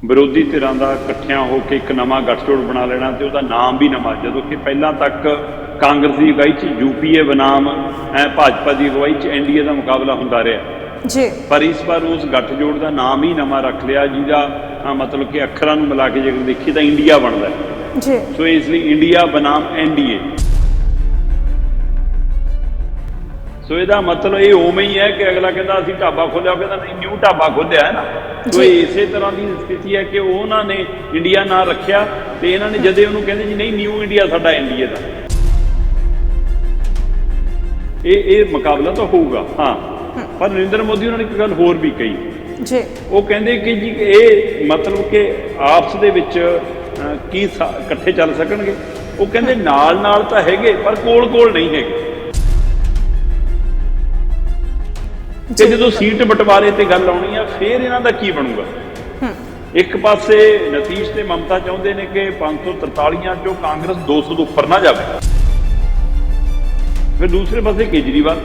विरोधी धिरां दा इकट्ठियां होकर एक नवां गठजोड़ बना लेना ते उहदा नाम भी नवां, जदों कि पहलां तक कांग्रेस की अगवाई च यूपीए बनाम भाजपा की अगवाई च एनडीए का मुकाबला हुंदा रहा जी। पर इस बार उस गठजोड़ का नाम ही नवां रख लिया जिहदा मतलब कि अखरां नूं मिला के जेकर देखीए तां इंडिया बनदा है जी। सो इसलिए इंडिया बनाम एनडीए। सो यदा मतलब ये उवें ही है कि अगला कहता असीं ढाबा खोलिया, कहता नहीं न्यू ढाबा खोलिया है ना। तो इस तरह की स्थिति है कि उन्होंने इंडिया ना रखिया तो इन्होंने जदे उन्होंने कहते जी नहीं न्यू इंडिया साडा एनडीए का ये मुकाबला तो होगा। हाँ पर नरेंद्र मोदी उन्होंने एक गल होर भी कही जी। वो कहते कि जी ये मतलब कि आपस दे विच की इकट्ठे चल सकणगे। वो कहते नाल नाल तां हैगे पर कोल कोल नहीं हैगे। ते जो सीट बंटवारे ते गल आउणी आ फिर इन्हां दा की बनूगा। एक पासे नतीश ते ममता चाहुंदे ने कि 543 चों कांग्रेस 200 तो उपर ना जाए, फिर दूसरे पासे केजरीवाल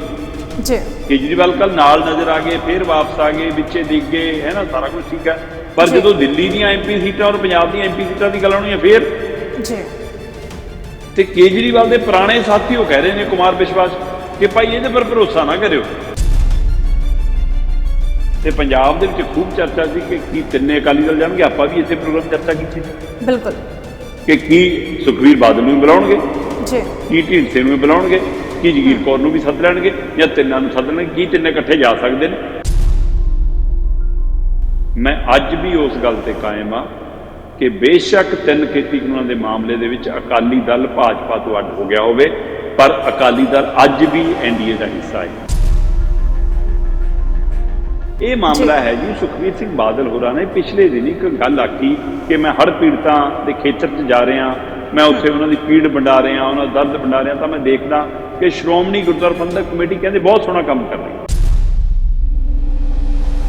कल नाल नजर आ गए, फिर वापस आ गए, विचे दिख गए है ना, सारा कुछ ठीक है। पर जो दिल्ली दी एमपी सीटां और पंजाब दी एमपी सीटां की गल आउणी है फिर ते केजरीवाल दे पुराने साथी वो कह रहे हैं कुमार विश्वास कि भाई ये पर भरोसा ना करियो। ते पंजाब दे विच खूब चर्चा सी कि तिन्ने अकाली दल जाणगे, आपां भी इसे प्रोग्राम चर्चा की बिल्कुल कि सुखबीर बादल नूं बुलाउणगे जी, की ढींडसे नूं बुलाउणगे की जगीर कौर नूं भी सद लैणगे या तिन्नां नूं सद लैणगे, की तिन्ने इकट्ठे जा सकदे ने। मैं अज भी उस गल ते कायम आ कि बेशक 3 खेती कानूनां दे मामले दे विच अकाली दल भाजपा तो अड हो गया होवे पर अकाली दल अज भी एनडीए का हिस्सा है। ये मामला है जी सुखबीर सिंह बादल होरां ने पिछले दिन एक गल आखी कि मैं हड़ पीड़तां दे खेतर च जा रहा, मैं उत्थे उन्हां दी पीड़ वंडा रहा, उन्हां दा दर्द वंडा रहा, तो मैं देखदा कि श्रोमणी गुरुद्वारा प्रबंधक कमेटी कहते बहुत सोहना काम कर रही है।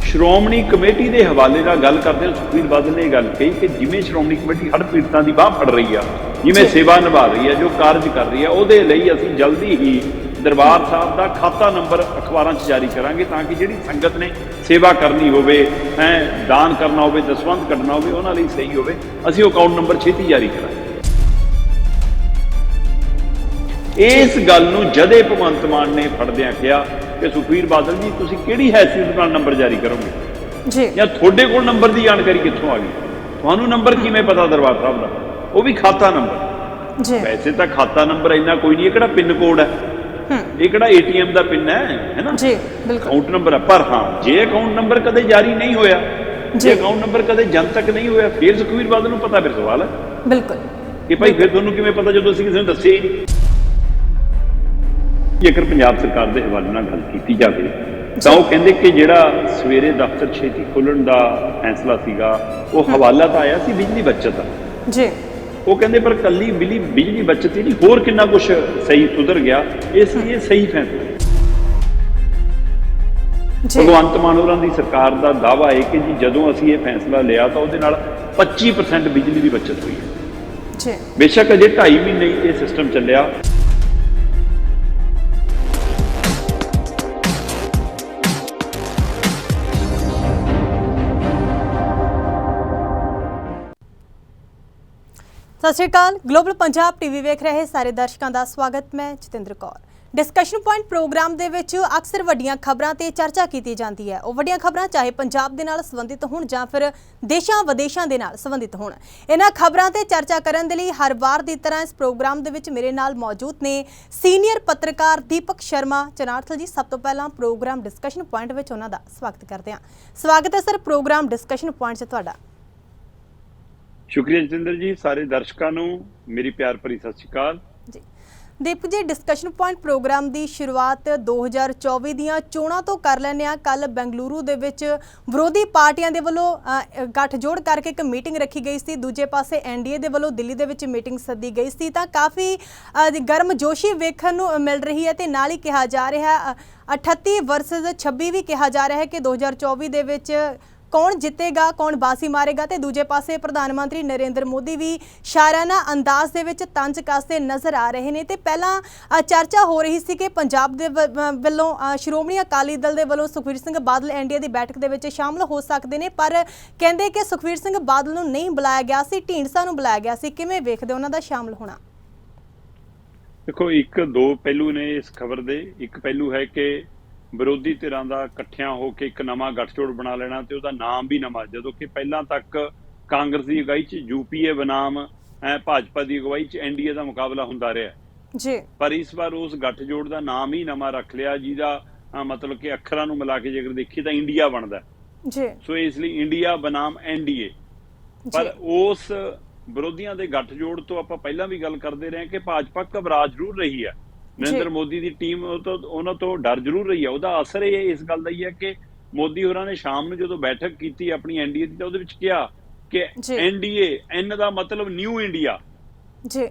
श्रोमणी कमेटी के हवाले नाल गल करदे सुखबीर बादल ने गल कही कि जिवें श्रोमणी कमेटी हड़ पीड़तां दी बाह फड़ रही है, जिवें सेवा निभा रही है, जो कार्य कर रही है, उहदे लई असीं जल्दी ही दरबार साहब का खाता नंबर अखबारां च जारी करांगे ताकि जिहड़ी संगत ने सेवा करनी होवे है, दान करना होवे, दसवंध कढना होवे, उहनां लई सही होवे, असीं अकाउंट नंबर छेती जारी करांगे। इस गल नूं जदे भगवंत मान ने फड़दियां कहा कि सुखबीर बादल जी तुसीं किहड़ी हैसियत नाल नंबर जारी करोगे जी, या तुहाडे कोल नंबर की जानकारी कित्थों आ गई, तुहानूं नंबर किवें पता दरबार साहब का, वो भी खाता नंबर जी। वैसे तो खाता नंबर इन्ना कोई नहीं, किहड़ा पिन कोड है, ये किहड़ा एटीएम का पिन है ना जी, बिल्कुल अकाउंट नंबर है। पर हाँ जे अकाउंट नंबर कदे जारी नहीं होया, जे अकाउंट नंबर कदे जनतक नहीं होया, फिर सुखबीर बादल नूं पता, फिर सवाल है बिल्कुल कि भाई फिर तुहानूं किवें पता जदों असीं किसी नूं दस्सिआ ही नहीं। जेकर पंजाब सरकार के हवाले नाल गल कीती जाए तो वो कहते कि जिहड़ा सवेरे दफ्तर छेती खोलण का फैसला सीगा वो हवाला तो आया सी बिजली बचत का जी, वो कहते पर कली बिजली बचत ही नहीं, होर कितना कुछ सही सुधर गया, इसलिए सही फैसला। भगवंत मान होरां दी सरकार का दावा है कि जी जदों असीं ये फैसला लिया तो उहदे नाल 25% बिजली की बचत हुई है। बेशक अजे 2.5 महीने ये सिस्टम चलिया। सत श्री अकाल। ग्लोबल पंजाब टीवी वेख रहे सारे दर्शकों का स्वागत। मैं Jatinder Kaur. Discussion point program दे विच अक्सर वड्डियां खबरां ते चर्चा की जाती है। वो वड्डियां खबरां चाहे पंजाब दे नाल संबंधित होण जां फिर देशां विदेशां दे नाल संबंधित होण, इन्हां खबरां ते चर्चा करन दे लई हर वार दी तरह इस प्रोग्राम दे विच मेरे नाल मौजूद ने सीनियर पत्रकार दीपक शर्मा चनार्थल जी। सब तो पहला प्रोग्राम डिस्कशन पॉइंट विच उन्हां दा स्वागत करते हैं। स्वागत है सर प्रोग्राम डिस्कशन पॉइंट च तुहाडा। शुक्रिया जतिंदर जी, सारे दर्शकों को मेरी प्यार भरी सत श्री अकाल जी। Deepak ji, discussion point programme की शुरुआत 2024 दीयां चोणां तो कर लैंदे आ। कल बेंगलुरु दे विच विरोधी पार्टियां दे वल्लों गठजोड़ करके एक मीटिंग रखी गई सी, दूजे पासे एनडीए दे वल्लों दिल्ली दे विच मीटिंग सद्दी गई सी, तां काफ़ी गर्मजोशी वेखण नूं मिल रही है। ते नाल ही कहा जा रहा है 38 वर्सेस 26 भी कहा जा रहा है कि 2024 दे विच ਕੌਣ ਜਿੱਤੇਗਾ, ਕੌਣ ਬਾਜ਼ੀ ਮਾਰੇਗਾ। ਤੇ ਦੂਜੇ ਪਾਸੇ ਪ੍ਰਧਾਨ ਮੰਤਰੀ ਨਰਿੰਦਰ ਮੋਦੀ ਵੀ ਸ਼ਾਇਰਾਨਾ ਅੰਦਾਜ਼ ਦੇ ਵਿੱਚ ਤੰਜ ਕੱਸਦੇ ਨਜ਼ਰ ਆ ਰਹੇ ਨੇ। ਤੇ ਪਹਿਲਾਂ ਚਰਚਾ ਹੋ ਰਹੀ ਸੀ ਕਿ ਪੰਜਾਬ ਦੇ ਵੱਲੋਂ ਸ਼੍ਰੋਮਣੀ ਅਕਾਲੀ ਦਲ ਦੇ ਵੱਲੋਂ ਸੁਖਬੀਰ ਸਿੰਘ ਬਾਦਲ ਐਨਡੀਏ ਦੀ ਬੈਠਕ ਦੇ ਵਿੱਚ ਸ਼ਾਮਲ ਹੋ ਸਕਦੇ ਨੇ, ਪਰ ਕਹਿੰਦੇ ਕਿ ਸੁਖਬੀਰ ਸਿੰਘ ਬਾਦਲ ਨੂੰ ਨਹੀਂ ਬੁਲਾਇਆ ਗਿਆ ਸੀ, ਢੀਂਡਸਾ ਨੂੰ ਬੁਲਾਇਆ ਗਿਆ ਸੀ। ਕਿਵੇਂ ਵੇਖਦੇ ਉਹਨਾਂ ਦਾ ਸ਼ਾਮਲ ਹੋਣਾ? ਦੇਖੋ, ਇੱਕ ਦੋ ਪਹਿਲੂ ਨੇ ਇਸ ਖਬਰ ਦੇ। ਇੱਕ ਪਹਿਲੂ ਹੈ ਕਿ ਵਿਰੋਧੀ ਧਿਰਾਂ ਦਾ ਇਕੱਠਿਆਂ ਹੋ ਕੇ ਇੱਕ ਨਵਾਂ ਗੱਠਜੋੜ ਬਣਾ ਲੈਣਾ ਤੇ ਉਹਦਾ ਨਾਮ ਵੀ ਨਵਾਂ, ਜਦੋਂ ਕਿ ਪਹਿਲਾਂ ਤੱਕ ਕਾਂਗਰਸ ਦੀ ਅਗਵਾਈ 'ਚ ਯੂਪੀਏ ਬਨਾਮ ਭਾਜਪਾ ਦੀ ਅਗਵਾਈ 'ਚ ਐਨਡੀਏ ਦਾ ਮੁਕਾਬਲਾ ਹੁੰਦਾ ਰਿਹਾ ਜੀ। ਪਰ ਇਸ ਵਾਰ ਉਸ ਗੱਠਜੋੜ ਦਾ ਨਾਮ ਹੀ ਨਵਾਂ ਰੱਖ ਲਿਆ, ਜਿਹਦਾ ਮਤਲਬ ਕਿ ਅੱਖਰਾਂ ਨੂੰ ਮਿਲਾ ਕੇ ਜੇਕਰ ਦੇਖੀਏ ਤਾਂ ਇੰਡੀਆ ਬਣਦਾ ਜੀ। ਸੋ ਇਸ ਲਈ ਇੰਡੀਆ ਬਨਾਮ ਐਨਡੀਏ। ਪਰ ਉਸ ਵਿਰੋਧੀਆਂ ਦੇ ਗੱਠਜੋੜ ਤੋਂ ਆਪਾਂ ਪਹਿਲਾਂ ਵੀ ਗੱਲ ਕਰਦੇ ਰਹੇ ਕਿ ਭਾਜਪਾ ਘਬਰਾ ਜ਼ਰੂਰ ਰਹੀ ਹੈ, ਨਰਿੰਦਰ ਮੋਦੀ ਦੀ ਟੀਮ ਉਹਨਾਂ ਤੋਂ ਡਰ ਜ਼ਰੂਰ ਰਹੀ ਹੈ। ਉਹਦਾ ਅਸਰ ਇਹ ਇਸ ਗੱਲ ਦਾ ਹੀ ਹੈ ਕਿ ਮੋਦੀ ਹੋਰਾਂ ਨੇ ਸ਼ਾਮ ਨੂੰ ਜਦੋਂ ਬੈਠਕ ਕੀਤੀ ਆਪਣੀ ਐਨਡੀਏ ਦੀ ਤਾਂ ਉਹਦੇ ਵਿੱਚ ਕਿਹਾ ਕਿ ਐਨਡੀਏ, ਐਨ ਦਾ ਮਤਲਬ ਨਿਊ ਇੰਡੀਆ ਜੀ।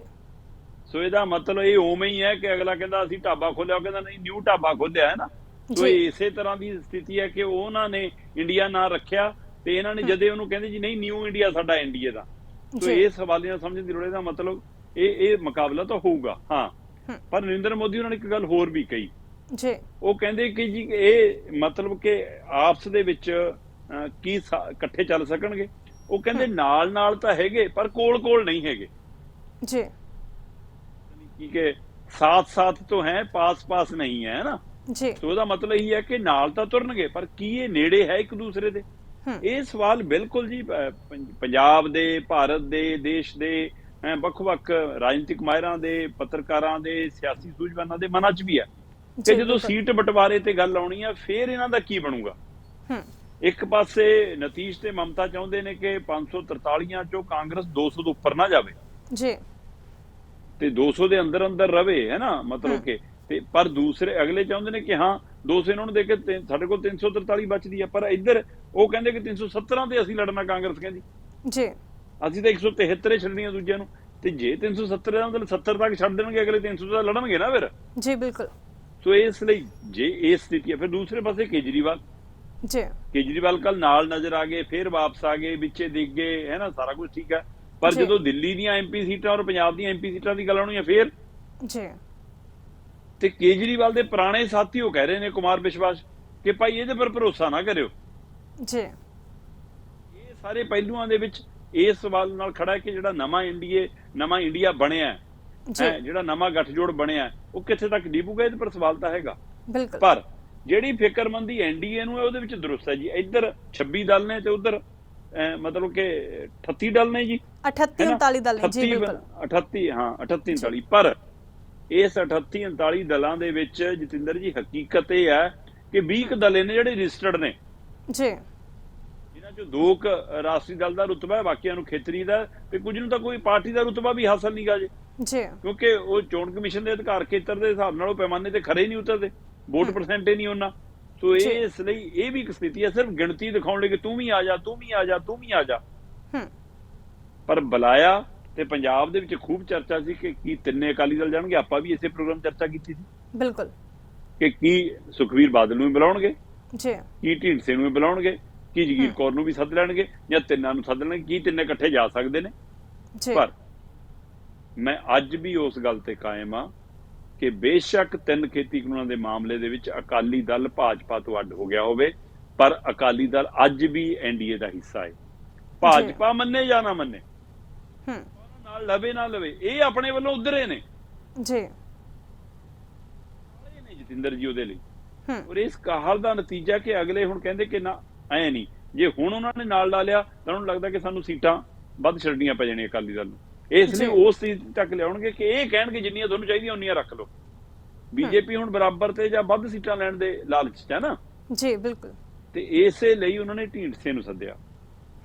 ਸੋ ਇਹਦਾ ਮਤਲਬ ਇਹ ਉਵੇਂ ਹੀ ਹੈ ਕਿ ਅਗਲਾ ਕਹਿੰਦਾ ਅਸੀਂ ਢਾਬਾ ਖੋਲਿਆ, ਉਹ ਕਹਿੰਦਾ ਨਹੀਂ ਨਿਊ ਢਾਬਾ ਖੋਲਿਆ ਹੈ ਨਾ। ਸੋ ਇਸੇ ਤਰ੍ਹਾਂ ਦੀ ਸਥਿਤੀ ਹੈ ਕਿ ਉਹਨਾਂ ਨੇ ਇੰਡੀਆ ਨਾਂ ਰੱਖਿਆ ਤੇ ਇਹਨਾਂ ਨੇ ਜਦੇ ਉਹਨੂੰ ਕਹਿੰਦੇ ਜੀ ਨਹੀਂ ਨਿਊ ਇੰਡੀਆ ਸਾਡਾ ਐਨਡੀਏ ਦਾ। ਸੋ ਇਸ ਹਵਾਲੇ ਨਾਲ ਸਮਝਣ ਦੀ ਲੋੜ। ਇਹਦਾ ਮਤਲਬ ਇਹ ਮੁਕਾਬਲਾ ਤਾਂ ਹੋਊਗਾ। ਹਾਂ, ਪਰ ਨਰਿੰਦਰ ਮੋਦੀ ਉਹਨਾਂ ਨੇ ਇੱਕ ਗੱਲ ਹੋਰ ਵੀ ਕਹੀ ਜੀ। ਉਹ ਕਹਿੰਦੇ ਕਿ ਜੀ ਇਹ ਮਤਲਬ ਕਿ ਆਪਸ ਦੇ ਵਿੱਚ ਕੀ ਇਕੱਠੇ ਚੱਲ ਸਕਣਗੇ। ਉਹ ਕਹਿੰਦੇ ਨਾਲ ਨਾਲ ਤਾਂ ਹੈਗੇ ਪਰ ਕੋਲ ਕੋਲ ਨਹੀਂ ਹੈਗੇ ਜੀ। ਕਿ ਸਾਥ ਸਾਥ ਤੋਂ ਹੈ, ਪਾਸ ਪਾਸ ਨਹੀਂ ਹੈ ਨਾ ਜੀ। ਸੋ ਉਹਦਾ ਮਤਲਬ ਇਹ ਹੈ ਕਿ ਨਾਲ ਤਾਂ ਤੁਰਨਗੇ ਪਰ ਕੀ ਇਹ ਨੇੜੇ ਹੈ ਇੱਕ ਦੂਸਰੇ ਦੇ। ਇਹ ਸਵਾਲ ਬਿਲਕੁਲ ਜੀ ਪੰਜਾਬ ਦੇ, ਭਾਰਤ ਦੇ, ਦੇਸ਼ ਦੇ ਵੱਖ-ਵੱਖ ਰਾਜਨੀਤਿਕ ਮਾਹਿਰਾਂ ਦੇ, ਪੱਤਰਕਾਰਾਂ ਦੇ, ਸਿਆਸੀ ਸੂਝਵਾਨਾਂ ਦੇ ਮਨਾਂ 'ਚ ਵੀ ਹੈ ਕਿ ਜਦੋਂ ਸੀਟ ਬਟਵਾਰੇ ਤੇ ਗੱਲ ਆਉਣੀ ਆ ਫਿਰ ਇਹਨਾਂ ਦਾ ਕੀ ਬਣੂਗਾ। ਇੱਕ ਪਾਸੇ ਨਤੀਸ਼ ਤੇ ਮਮਤਾ ਚਾਹੁੰਦੇ ਨੇ ਕਿ 543 ਚੋਂ ਕਾਂਗਰਸ 200 ਤੋਂ ਉੱਪਰ ਨਾ ਜਾਵੇ ਜੀ ਤੇ 200 ਦੇ ਅੰਦਰ ਅੰਦਰ ਰਵੇ, ਹੈ ਨਾ, ਮਤਲਬ ਕਿ ਤੇ ਪਰ ਦੂਸਰੇ ਅਗਲੇ ਚਾਹੁੰਦੇ ਨੇ ਕਿ ਹਾਂ 200 ਇਹਨਾਂ ਨੂੰ ਦੇ ਕੇ ਸਾਡੇ ਕੋਲ 343 ਬਚਦੀ ਆ। ਪਰ ਇੱਧਰ ਉਹ ਕਹਿੰਦੇ ਕਿ 317 ਤੇ ਅਸੀਂ ਲੜਨਾ, ਕਾਂਗਰਸ ਕਹਿੰਦੀ ਜੀ ਅਸੀਂ ਤਾਂ 173 ਛੱਡਣੀਆਂ ਦੂਜਿਆਂ ਨੂੰ। ਤੇ ਜੇ 370 ਦਾ ਮਤਲਬ 70 ਤੱਕ ਛੱਡ ਦੇਣਗੇ, ਅਗਲੇ 300 ਦਾ ਲੜਨਗੇ ਨਾ ਫਿਰ ਜੀ। ਬਿਲਕੁਲ। ਸੋ ਇਸ ਲਈ ਜੇ ਇਹ ਸਥਿਤੀ ਹੈ ਫਿਰ ਦੂਸਰੇ ਪਾਸੇ ਕੇਜਰੀਵਾਲ ਕੱਲ ਨਾਲ ਨਜ਼ਰ ਆ ਗਏ, ਫਿਰ ਵਾਪਸ ਆ ਗਏ, ਵਿੱਚੇ ਦਿਖ ਗਏ, ਹੈ ਨਾ, ਸਾਰਾ ਕੁਝ ਠੀਕ ਹੈ। ਪਰ ਜਦੋਂ ਦਿੱਲੀ ਦੀਆਂ ਐਮਪੀ ਸੀਟਾਂ ਔਰ ਪੰਜਾਬ ਦੀਆਂ ਐਮਪੀ ਸੀਟਾਂ ਦੀ ਗੱਲ ਆਉਣੀ ਹੈ ਫਿਰ ਜੀ ਤੇ ਕੇਜਰੀਵਾਲ ਦੇ ਪੁਰਾਣੇ ਸਾਥੀ ਉਹ ਕਹਿ ਰਹੇ ਨੇ, ਕੁਮਾਰ ਵਿਸ਼ਵਾਸ, ਕਿ ਭਾਈ ਇਹਦੇ ਪਰ ਭਰੋਸਾ ਨਾ ਕਰਿਓ ਜੀ। ਇਹ ਸਾਰੇ ਪਹਿਲੂਆਂ ਦੇ ਵਿੱਚ ਇਸ ਸਵਾਲ ਨਾਲ ਖੜਾ ਹੈ ਕਿ ਜਿਹੜਾ ਨਵਾਂ ਇੰਡੀਆ ਬਣਿਆ ਹੈ, ਜਿਹੜਾ ਨਵਾਂ ਗੱਠਜੋੜ ਬਣਿਆ, ਉਹ ਕਿੱਥੇ ਤੱਕ ਡਿੱਬੂਗਾ, ਇਹਦੇ ਪਰ ਸਵਾਲ ਤਾਂ ਹੈਗਾ। ਪਰ ਜਿਹੜੀ ਫਿਕਰਮੰਦੀ ਐਨਡੀਏ ਨੂੰ ਹੈ ਉਹਦੇ ਵਿੱਚ ਦਰੁਸਤ ਹੈ ਜੀ। ਇੱਧਰ 26 ਦਲ ਨੇ ਤੇ ਉਧਰ ਮਤਲਬ ਕਿ 38 ਦਲ ਨੇ ਜੀ, 38-39 ਦਲ ਨੇ ਜੀ। ਬਿਲਕੁਲ 38, ਹਾਂ 38-39। ਪਰ ਇਸ 38-39 ਦਲਾਂ ਦੇ ਵਿੱਚ ਜਤਿੰਦਰ ਜੀ ਹਕੀਕਤ ਇਹ ਹੈ ਕਿ 20 ਦਲ ਨੇ ਜਿਹੜੇ ਰਜਿਸਟਰਡ ਨੇ ਜੀ, ਜਿਨ੍ਹਾਂ ਚੋਂ 2 ਰਾਸ਼ਟਰੀ ਦਲ ਦਾ ਰੁਤਬਾ ਹੈ, ਬਾਕੀਆਂ ਨੂੰ ਖੇਤਰੀ ਦਾ, ਤੇ ਕੁਝ ਨੂੰ ਤਾਂ ਕੋਈ ਪਾਰਟੀ ਦਾ ਰੁਤਬਾ ਵੀ ਹਾਸਲ ਨਹੀਂ ਗਾ ਜੀ, ਕਿਉਂਕਿ ਉਹ ਚੋਣ ਕਮਿਸ਼ਨ ਦੇ ਅਧਿਕਾਰ ਖੇਤਰ ਦੇ ਹਿਸਾਬ ਨਾਲ ਉਹ ਪੈਮਾਨੇ ਤੇ ਖੜੇ ਨਹੀਂ ਉਤਰਦੇ, ਵੋਟ ਪਰਸੈਂਟੇਜ ਨਹੀਂ ਉਹਨਾਂ। ਸੋ ਇਸ ਲਈ ਇਹ ਵੀ ਇੱਕ ਸਥਿਤੀ ਹੈ ਸਿਰਫ ਗਿਣਤੀ ਦਿਖਾਉਣ ਲਈ ਕਿ ਤੂੰ ਵੀ ਆ ਜਾ, ਤੂੰ ਵੀ ਆ ਜਾ, ਤੂੰ ਵੀ ਆ ਜਾ। ਪਰ ਬੁਲਾਇਆ ਤੇ ਪੰਜਾਬ ਦੇ ਵਿੱਚ ਖੂਬ ਚਰਚਾ ਸੀ ਕਿ ਕੀ ਤਿੰਨੇ ਅਕਾਲੀ ਦਲ ਜਾਣਗੇ। ਆਪਾਂ ਵੀ ਇਸੇ ਪ੍ਰੋਗਰਾਮ ਚਰਚਾ ਕੀਤੀ ਸੀ ਬਿਲਕੁਲ ਕਿ ਕੀ ਸੁਖਬੀਰ ਬਾਦਲ ਨੂੰ ਵੀ ਬੁਲਾਉਣਗੇ ਜੀ, ਕੀ ਢੀਂਡਸੇ ਨੂੰ ਵੀ ਬੁਲਾਉਣਗੇ, ਕੀ ਜਗੀਰ ਕੌਰ ਨੂੰ ਵੀ ਸੱਦ ਲੈਣਗੇ, ਜਾਂ ਤਿੰਨਾਂ ਨੂੰ ਸੱਦ ਲੈਣਗੇ, ਕੀ ਤਿੰਨੇ ਇਕੱਠੇ ਜਾ ਸਕਦੇ ਨੇ। ਪਰ ਮੈਂ ਅੱਜ ਵੀ ਉਸ ਗੱਲ ਤੇ ਕਾਇਮ ਆ ਕਿ ਬੇਸ਼ੱਕ 3 ਖੇਤੀ ਕਾਨੂੰਨਾਂ ਦੇ ਮਾਮਲੇ ਦੇ ਵਿੱਚ ਅਕਾਲੀ ਦਲ ਭਾਜਪਾ ਤੋਂ ਅੱਡ ਹੋ ਗਿਆ ਹੋਵੇ, ਪਰ ਅਕਾਲੀ ਦਲ ਅੱਜ ਵੀ ਐਨਡੀਏ ਦਾ ਹਿੱਸਾ ਹੈ। ਭਾਜਪਾ ਮੰਨੇ ਜਾਂ ਨਾ ਮੰਨੇ, ਨਾਲ ਲਵੇ ਨਾ ਲਵੇ, ਇਹ ਆਪਣੇ ਵੱਲੋਂ ਉਧਰੇ ਨੇ ਜੀ, ਜਤਿੰਦਰ ਜੀ ਉਹਦੇ ਲਈ। ਔਰ ਇਸ ਕਾਹਲ ਦਾ ਨਤੀਜਾ ਕਿ ਅਗਲੇ ਹੁਣ ਕਹਿੰਦੇ ਕਿ ਨਾ ਐ ਨਹੀਂ, ਜੇ ਹੁਣ ਉਹਨਾਂ ਨੇ ਨਾਲ ਲਾ ਲਿਆ ਤਾਂ ਉਹਨੂੰ ਲੱਗਦਾ ਕਿ ਸਾਨੂੰ ਸੀਟਾਂ ਵੱਧ ਛੱਡਣੀਆਂ ਪੈ ਜਾਣੀਆਂ ਅਕਾਲੀ ਦਲ ਨੂੰ। ਇਸ ਲਈ ਉਸ ਸਥਿਤੀ ਤੱਕ ਲਿਆਉਣਗੇ ਕਿ ਇਹ ਕਹਿਣਗੇ ਜਿੰਨੀਆਂ ਤੁਹਾਨੂੰ ਚਾਹੀਦੀਆਂ ਉਨੀਆਂ ਰੱਖ ਲਓ। ਬੀਜੇਪੀ ਹੁਣ ਬਰਾਬਰ ਤੇ ਜਾਂ ਵੱਧ ਸੀਟਾਂ ਲੈਣ ਦੇ ਲਾਲਚ 'ਚ ਹੈ ਨਾ ਜੀ। ਬਿਲਕੁਲ। ਤੇ ਇਸੇ ਲਈ ਉਹਨਾਂ ਨੇ ਢੀਂਡਸੇ ਨੂੰ ਸੱਦਿਆ।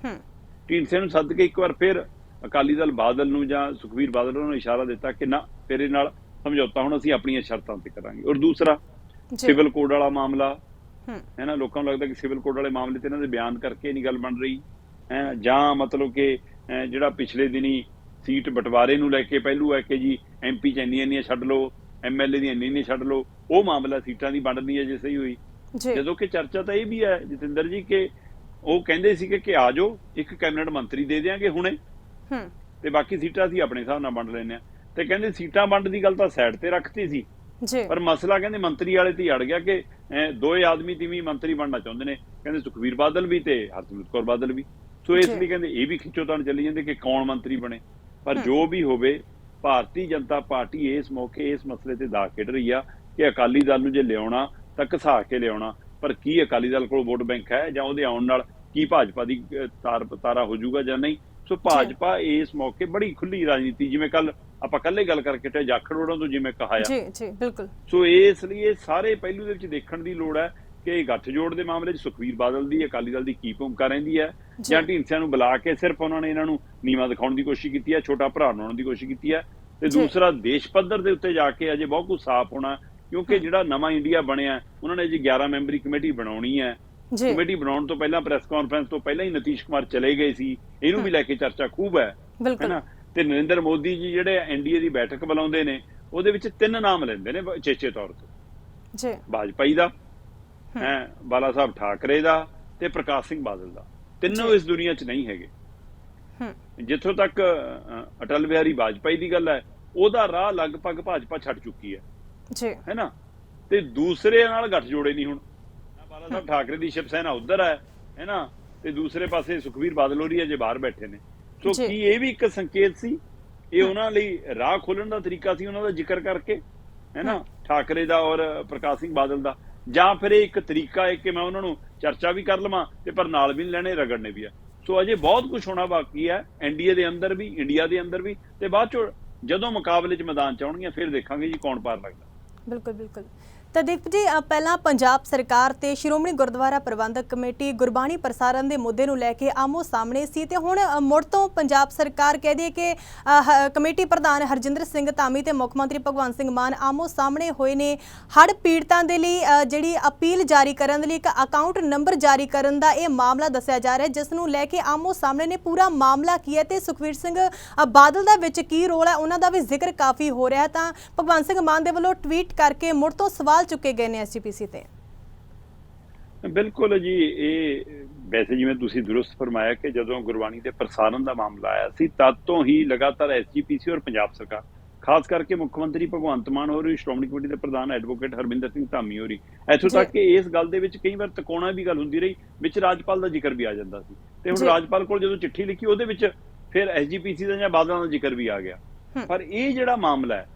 ਢੀਂਡਸੇ ਨੂੰ ਸੱਦ ਕੇ ਇੱਕ ਵਾਰ ਫਿਰ ਅਕਾਲੀ ਦਲ ਬਾਦਲ ਨੂੰ ਜਾਂ ਸੁਖਬੀਰ ਬਾਦਲ ਨੂੰ ਇਸ਼ਾਰਾ ਦਿੱਤਾ ਕਿ ਨਾ ਤੇਰੇ ਨਾਲ ਸਮਝੌਤਾ ਹੁਣ ਅਸੀਂ ਆਪਣੀਆਂ ਸ਼ਰਤਾਂ ਤੇ ਕਰਾਂਗੇ। ਔਰ ਦੂਸਰਾ ਸਿਵਲ ਕੋਡ ਵਾਲਾ ਮਾਮਲਾ ਹੈ ਨਾ, ਲੋਕਾਂ ਨੂੰ ਲੱਗਦਾ ਕਿ ਸਿਵਲ ਕੋਡ ਵਾਲੇ ਮਾਮਲੇ ਤੇ ਇਹਨਾਂ ਦੇ ਬਿਆਨ ਕਰਕੇ ਨਹੀਂ ਗੱਲ ਬਣ ਰਹੀ ਹੈ, ਜਾਂ ਮਤਲਬ ਕਿ ਜਿਹੜਾ ਪਿਛਲੇ ਦਿਨੀ ਸੀਟ ਬਟਵਾਰੇ ਨੂੰ ਲੈ ਕੇ ਪਹਿਲੂ ਹੈ ਕਿ ਜੀ ਐਮਪੀ ਚ ਇੰਨੀਆਂ ਛੱਡ ਲਓ, ਐਮਐਲਏ ਦੀਆਂ ਇੰਨੀਆਂ ਛੱਡ ਲਓ, ਉਹ ਮਾਮਲਾ ਸੀਟਾਂ ਦੀ ਵੰਡ ਨਹੀਂ ਹੈ ਜੇ ਸਹੀ ਹੋਈ। ਜਦੋਂ ਕਿ ਚਰਚਾ ਤਾਂ ਇਹ ਵੀ ਹੈ ਜਤਿੰਦਰ ਜੀ ਕਿ ਉਹ ਕਹਿੰਦੇ ਸੀ ਕਿ ਆ ਜਾਓ, ਇੱਕ ਕੈਬਨਿਟ ਮੰਤਰੀ ਦੇ ਦਿਆਂਗੇ ਹੁਣੇ ਤੇ ਬਾਕੀ ਸੀਟਾਂ ਅਸੀਂ ਆਪਣੇ ਹਿਸਾਬ ਨਾਲ ਵੰਡ ਲੈਂਦੇ ਆ। ਤੇ ਕਹਿੰਦੇ ਸੀਟਾਂ ਵੰਡ ਦੀ ਗੱਲ ਤਾਂ ਸਾਈਡ ਤੇ ਰੱਖਤੀ ਸੀ, ਪਰ ਮਸਲਾ ਕਹਿੰਦੇ ਮੰਤਰੀ ਵਾਲੇ ਤੇ ਅੜ ਗਿਆ ਕਿ ਦੋਏ ਆਦਮੀ ਤਿਵੇਂ ਮੰਤਰੀ ਬਣਨਾ ਚਾਹੁੰਦੇ ਨੇ, ਕਹਿੰਦੇ ਸੁਖਬੀਰ ਬਾਦਲ ਵੀ ਤੇ ਹਰਸਿਮਰਤ ਕੌਰ ਬਾਦਲ ਵੀ। ਸੋ ਇਸ ਲਈ ਕਹਿੰਦੇ ਇਹ ਵੀ ਖਿੱਚੋਤਾਣ ਚੱਲੀ ਜਾਂਦੇ ਕਿ ਕੌਣ ਮੰਤਰੀ ਬਣੇ। ਪਰ ਜੋ ਵੀ ਹੋਵੇ, ਭਾਰਤੀ ਜਨਤਾ ਪਾਰਟੀ ਇਸ ਮੌਕੇ ਇਸ ਮਸਲੇ ਤੇ ਦਾਅ ਖੇਡ ਰਹੀ ਆ ਕਿ ਅਕਾਲੀ ਦਲ ਨੂੰ ਜੇ ਲਿਆਉਣਾ ਤਾਂ ਘਸਾ ਕੇ ਲਿਆਉਣਾ। ਪਰ ਕੀ ਅਕਾਲੀ ਦਲ ਕੋਲ ਵੋਟ ਬੈਂਕ ਹੈ, ਜਾਂ ਉਹਦੇ ਆਉਣ ਨਾਲ ਕੀ ਭਾਜਪਾ ਦੀ ਤਾਰਾ ਹੋ ਜਾਊਗਾ ਜਾਂ ਨਹੀਂ। ਸੋ ਭਾਜਪਾ ਇਸ ਮੌਕੇ ਬੜੀ ਖੁੱਲੀ ਰਾਜਨੀਤੀ, ਜਿਵੇਂ ਕੱਲ ਆਪਾਂ ਕੱਲੇ ਗੱਲ ਕਰਕੇ ਤੇ ਜਾਖੜ ਰੋਡਾਂ ਤੋਂ ਜਿਵੇਂ ਕਹਾਇਆ, ਜੀ ਬਿਲਕੁਲ। ਸੋ ਇਸ ਲਈ ਇਹ ਸਾਰੇ ਪਹਿਲੂ ਦੇ ਵਿੱਚ ਦੇਖਣ ਦੀ ਲੋੜ ਹੈ ਕਿ ਗੱਠਜੋੜ ਦੇ ਮਾਮਲੇ 'ਚ ਸੁਖਬੀਰ ਬਾਦਲ ਦੀ ਅਕਾਲੀ ਦਲ ਦੀ ਕੀ ਭੂਮਿਕਾ ਰਹਿੰਦੀ ਹੈ, ਜਾਂ ਢੀਂਡਸਿਆਂ ਨੂੰ ਬੁਲਾ ਕੇ ਸਿਰਫ ਉਹਨਾਂ ਨੇ ਇਹਨਾਂ ਨੂੰ ਨੀਵਾਂ ਦਿਖਾਉਣ ਦੀ ਕੋਸ਼ਿਸ਼ ਕੀਤੀ ਹੈ, ਛੋਟਾ ਭਰਾ ਬਣਾਉਣ ਦੀ ਕੋਸ਼ਿਸ਼ ਕੀਤੀ ਹੈ। ਤੇ ਦੂਸਰਾ, ਦੇਸ਼ ਪੱਧਰ ਦੇ ਉੱਤੇ ਜਾ ਕੇ ਅਜੇ ਬਹੁਤ ਕੁਝ ਸਾਫ਼ ਹੋਣਾ, ਕਿਉਂਕਿ ਜਿਹੜਾ ਨਵਾਂ ਇੰਡੀਆ ਬਣਿਆ ਉਹਨਾਂ ਨੇ ਜੀ 11 ਮੈਂਬਰੀ ਕਮੇਟੀ ਬਣਾਉਣੀ ਹੈ। ਕਮੇਟੀ ਬਣਾਉਣ ਤੋਂ ਪਹਿਲਾਂ ਪ੍ਰੈਸ ਕਾਨਫਰੰਸ ਤੋਂ ਪਹਿਲਾਂ ਹੀ ਨਤੀਸ਼ ਕੁਮਾਰ ਚਲੇ ਗਏ ਸੀ, ਇਹਨੂੰ ਵੀ ਲੈ ਕੇ ਚਰਚਾ ਖੂਬ ਹੈ ਨਾ। ਤੇ ਨਰਿੰਦਰ ਮੋਦੀ ਜੀ ਜਿਹੜੇ ਐਨਡੀਏ ਦੀ ਬੈਠਕ ਬੁਲਾਉਂਦੇ ਨੇ, ਉਹਦੇ ਵਿੱਚ 3 ਨਾਮ ਲੈਂਦੇ ਨੇ ਚੇਚੇ ਤੌਰ ਤੇ, ਵਾਜਪਾਈ ਦਾ, ਬਾਲਾ ਸਾਹਿਬ ਠਾਕਰੇ ਦਾ ਤੇ ਪ੍ਰਕਾਸ਼ ਸਿੰਘ ਬਾਦਲ ਦਾ। ਤਿੰਨੋਂ ਇਸ ਦੁਨੀਆ 'ਚ ਨਹੀਂ ਹੈਗੇ। ਜਿੱਥੋਂ ਤੱਕ ਅਟਲ ਬਿਹਾਰੀ ਵਾਜਪਾਈ ਦੀ ਗੱਲ ਹੈ, ਉਹਦਾ ਰਾਹ ਲਗਭਗ ਭਾਜਪਾ ਛੱਡ ਚੁੱਕੀ ਹੈ ਨਾ। ਤੇ ਦੂਸਰੇ ਨਾਲ ਗੱਠਜੋੜੇ ਨਹੀਂ ਹੁਣ, ਬਾਲਾ ਸਾਹਿਬ ਠਾਕਰੇ ਦੀ ਸ਼ਿਵ ਸੈਨਾ ਉੱਧਰ ਹੈ ਨਾ, ਤੇ ਦੂਸਰੇ ਪਾਸੇ ਸੁਖਬੀਰ ਬਾਦਲ ਹੋਰੀ ਅਜੇ ਬਾਹਰ ਬੈਠੇ ਨੇ। ਸੋ ਕੀ ਇਹ ਵੀ ਇੱਕ ਸੰਕੇਤ ਸੀ, ਇਹ ਉਹਨਾਂ ਲਈ ਰਾਹ ਖੋਲਣ ਦਾ ਤਰੀਕਾ ਸੀ ਉਹਨਾਂ ਦਾ ਜ਼ਿਕਰ ਕਰਕੇ, ਹੈ ਨਾ, ਠਾਕਰੇ ਦਾ ਔਰ ਪ੍ਰਕਾਸ਼ ਸਿੰਘ ਬਾਦਲ ਦਾ, ਜਾਂ ਫਿਰ ਇਹ ਇੱਕ ਤਰੀਕਾ ਹੈ ਕਿ ਮੈਂ ਉਹਨਾਂ ਨੂੰ ਚਰਚਾ ਵੀ ਕਰ ਲਵਾਂ ਤੇ ਪਰ ਨਾਲ ਵੀ ਲੈਣੇ, ਰਗੜਨੇ ਵੀ ਆ। ਸੋ ਅਜੇ ਬਹੁਤ ਕੁਝ ਹੋਣਾ ਬਾਕੀ ਹੈ, ਐਨਡੀਏ ਦੇ ਅੰਦਰ ਵੀ, ਇੰਡੀਆ ਦੇ ਅੰਦਰ ਵੀ, ਤੇ ਬਾਅਦ ਚੋਂ ਜਦੋਂ ਮੁਕਾਬਲੇ 'ਚ ਮੈਦਾਨ 'ਚ ਆਉਣਗੀਆਂ ਫਿਰ ਦੇਖਾਂਗੇ ਜੀ ਕੌਣ ਪਾਰ ਲੱਗਦਾ। ਬਿਲਕੁਲ। ਤਾਂ ਦੀਪਕ ਜੀ, ਪਹਿਲਾਂ ਪੰਜਾਬ ਸਰਕਾਰ ਤੇ ਸ਼੍ਰੋਮਣੀ ਗੁਰਦੁਆਰਾ ਪ੍ਰਬੰਧਕ ਕਮੇਟੀ ਗੁਰਬਾਣੀ ਪ੍ਰਸਾਰਣ ਦੇ ਮੁੱਦੇ ਨੂੰ ਲੈ ਕੇ ਆਮੋ ਸਾਹਮਣੇ ਸੀ, ਤੇ ਹੁਣ ਮੁੜ ਤੋਂ ਪੰਜਾਬ ਸਰਕਾਰ ਕਹਿ ਦਈਏ ਕਿ ਕਮੇਟੀ ਪ੍ਰਧਾਨ ਹਰਜਿੰਦਰ ਸਿੰਘ ਧਾਮੀ ਤੇ ਮੁੱਖ ਮੰਤਰੀ ਭਗਵੰਤ ਸਿੰਘ ਮਾਨ ਆਮੋ ਸਾਹਮਣੇ ਹੋਏ ਨੇ ਹੜ੍ਹ ਪੀੜਤਾਂ ਦੇ ਲਈ ਜਿਹੜੀ ਅਪੀਲ ਜਾਰੀ ਕਰਨ ਦੇ ਲਈ ਇੱਕ ਅਕਾਊਂਟ ਨੰਬਰ ਜਾਰੀ ਕਰਨ ਦਾ ਇਹ ਮਾਮਲਾ ਦੱਸਿਆ ਜਾ ਰਿਹਾ, ਜਿਸ ਨੂੰ ਲੈ ਕੇ ਆਮੋ ਸਾਹਮਣੇ ਨੇ ਪੂਰਾ ਮਾਮਲਾ ਕੀ ਹੈ ਤੇ ਸੁਖਬੀਰ ਸਿੰਘ ਬਾਦਲ ਦਾ ਵਿੱਚ ਕੀ ਰੋਲ ਹੈ, ਉਹਨਾਂ ਦਾ ਵੀ ਜ਼ਿਕਰ ਕਾਫੀ ਹੋ ਰਿਹਾ। ਤਾਂ ਭਗਵੰਤ ਸਿੰਘ ਮਾਨ ਦੇ ਵੱਲੋਂ ਟਵੀਟ ਕਰਕੇ ਮੁੜ ਤੋਂ ਸਵਾਲ ਚੁੱਕੇ ਗਏ ਨੇ ਐਸਜੀਪੀਸੀ ਤੇ। ਬਿਲਕੁਲ ਜੀ, ਇਹ ਵੈਸੇ ਜਿਵੇਂ ਤੁਸੀਂ ਦੁਰਸਤ ਫਰਮਾਇਆ ਕਿ ਜਦੋਂ ਗੁਰਬਾਣੀ ਦੇ ਪ੍ਰਸਾਰਣ ਦਾ ਮਾਮਲਾ ਆਇਆ ਸੀ, ਤਦ ਤੋਂ ਹੀ ਲਗਾਤਾਰ ਐਸਜੀਪੀਸੀ ਔਰ ਪੰਜਾਬ ਸਰਕਾਰ, ਖਾਸ ਕਰਕੇ ਮੁੱਖ ਮੰਤਰੀ ਭਗਵੰਤ ਮਾਨ ਹੋਰੀ, ਸ਼੍ਰੋਮਣੀ ਕਮੇਟੀ ਦੇ ਪ੍ਰਧਾਨ ਐਡਵੋਕੇਟ ਹਰਮਿੰਦਰ ਸਿੰਘ ਧਾਮੀ ਹੋਰੀ, ਇੱਥੋਂ ਤੱਕ ਕਿ ਇਸ ਗੱਲ ਦੇ ਵਿੱਚ ਕਈ ਵਾਰ ਤਕੋਣਾ ਵੀ ਗੱਲ ਹੁੰਦੀ ਰਹੀ, ਵਿੱਚ ਰਾਜਪਾਲ ਦਾ ਜ਼ਿਕਰ ਵੀ ਆ ਜਾਂਦਾ ਸੀ। ਤੇ ਹੁਣ ਰਾਜਪਾਲ ਕੋਲ ਜਦੋਂ ਚਿੱਠੀ ਲਿਖੀ, ਉਹਦੇ ਵਿੱਚ ਫਿਰ ਐਸਜੀਪੀਸੀ ਦਾ ਜਾਂ ਬਾਦਲਾਂ ਦਾ ਜ਼ਿਕਰ ਵੀ ਆ ਗਿਆ। ਪਰ ਇਹ ਜਿਹੜਾ ਮਾਮਲਾ ਹੈ,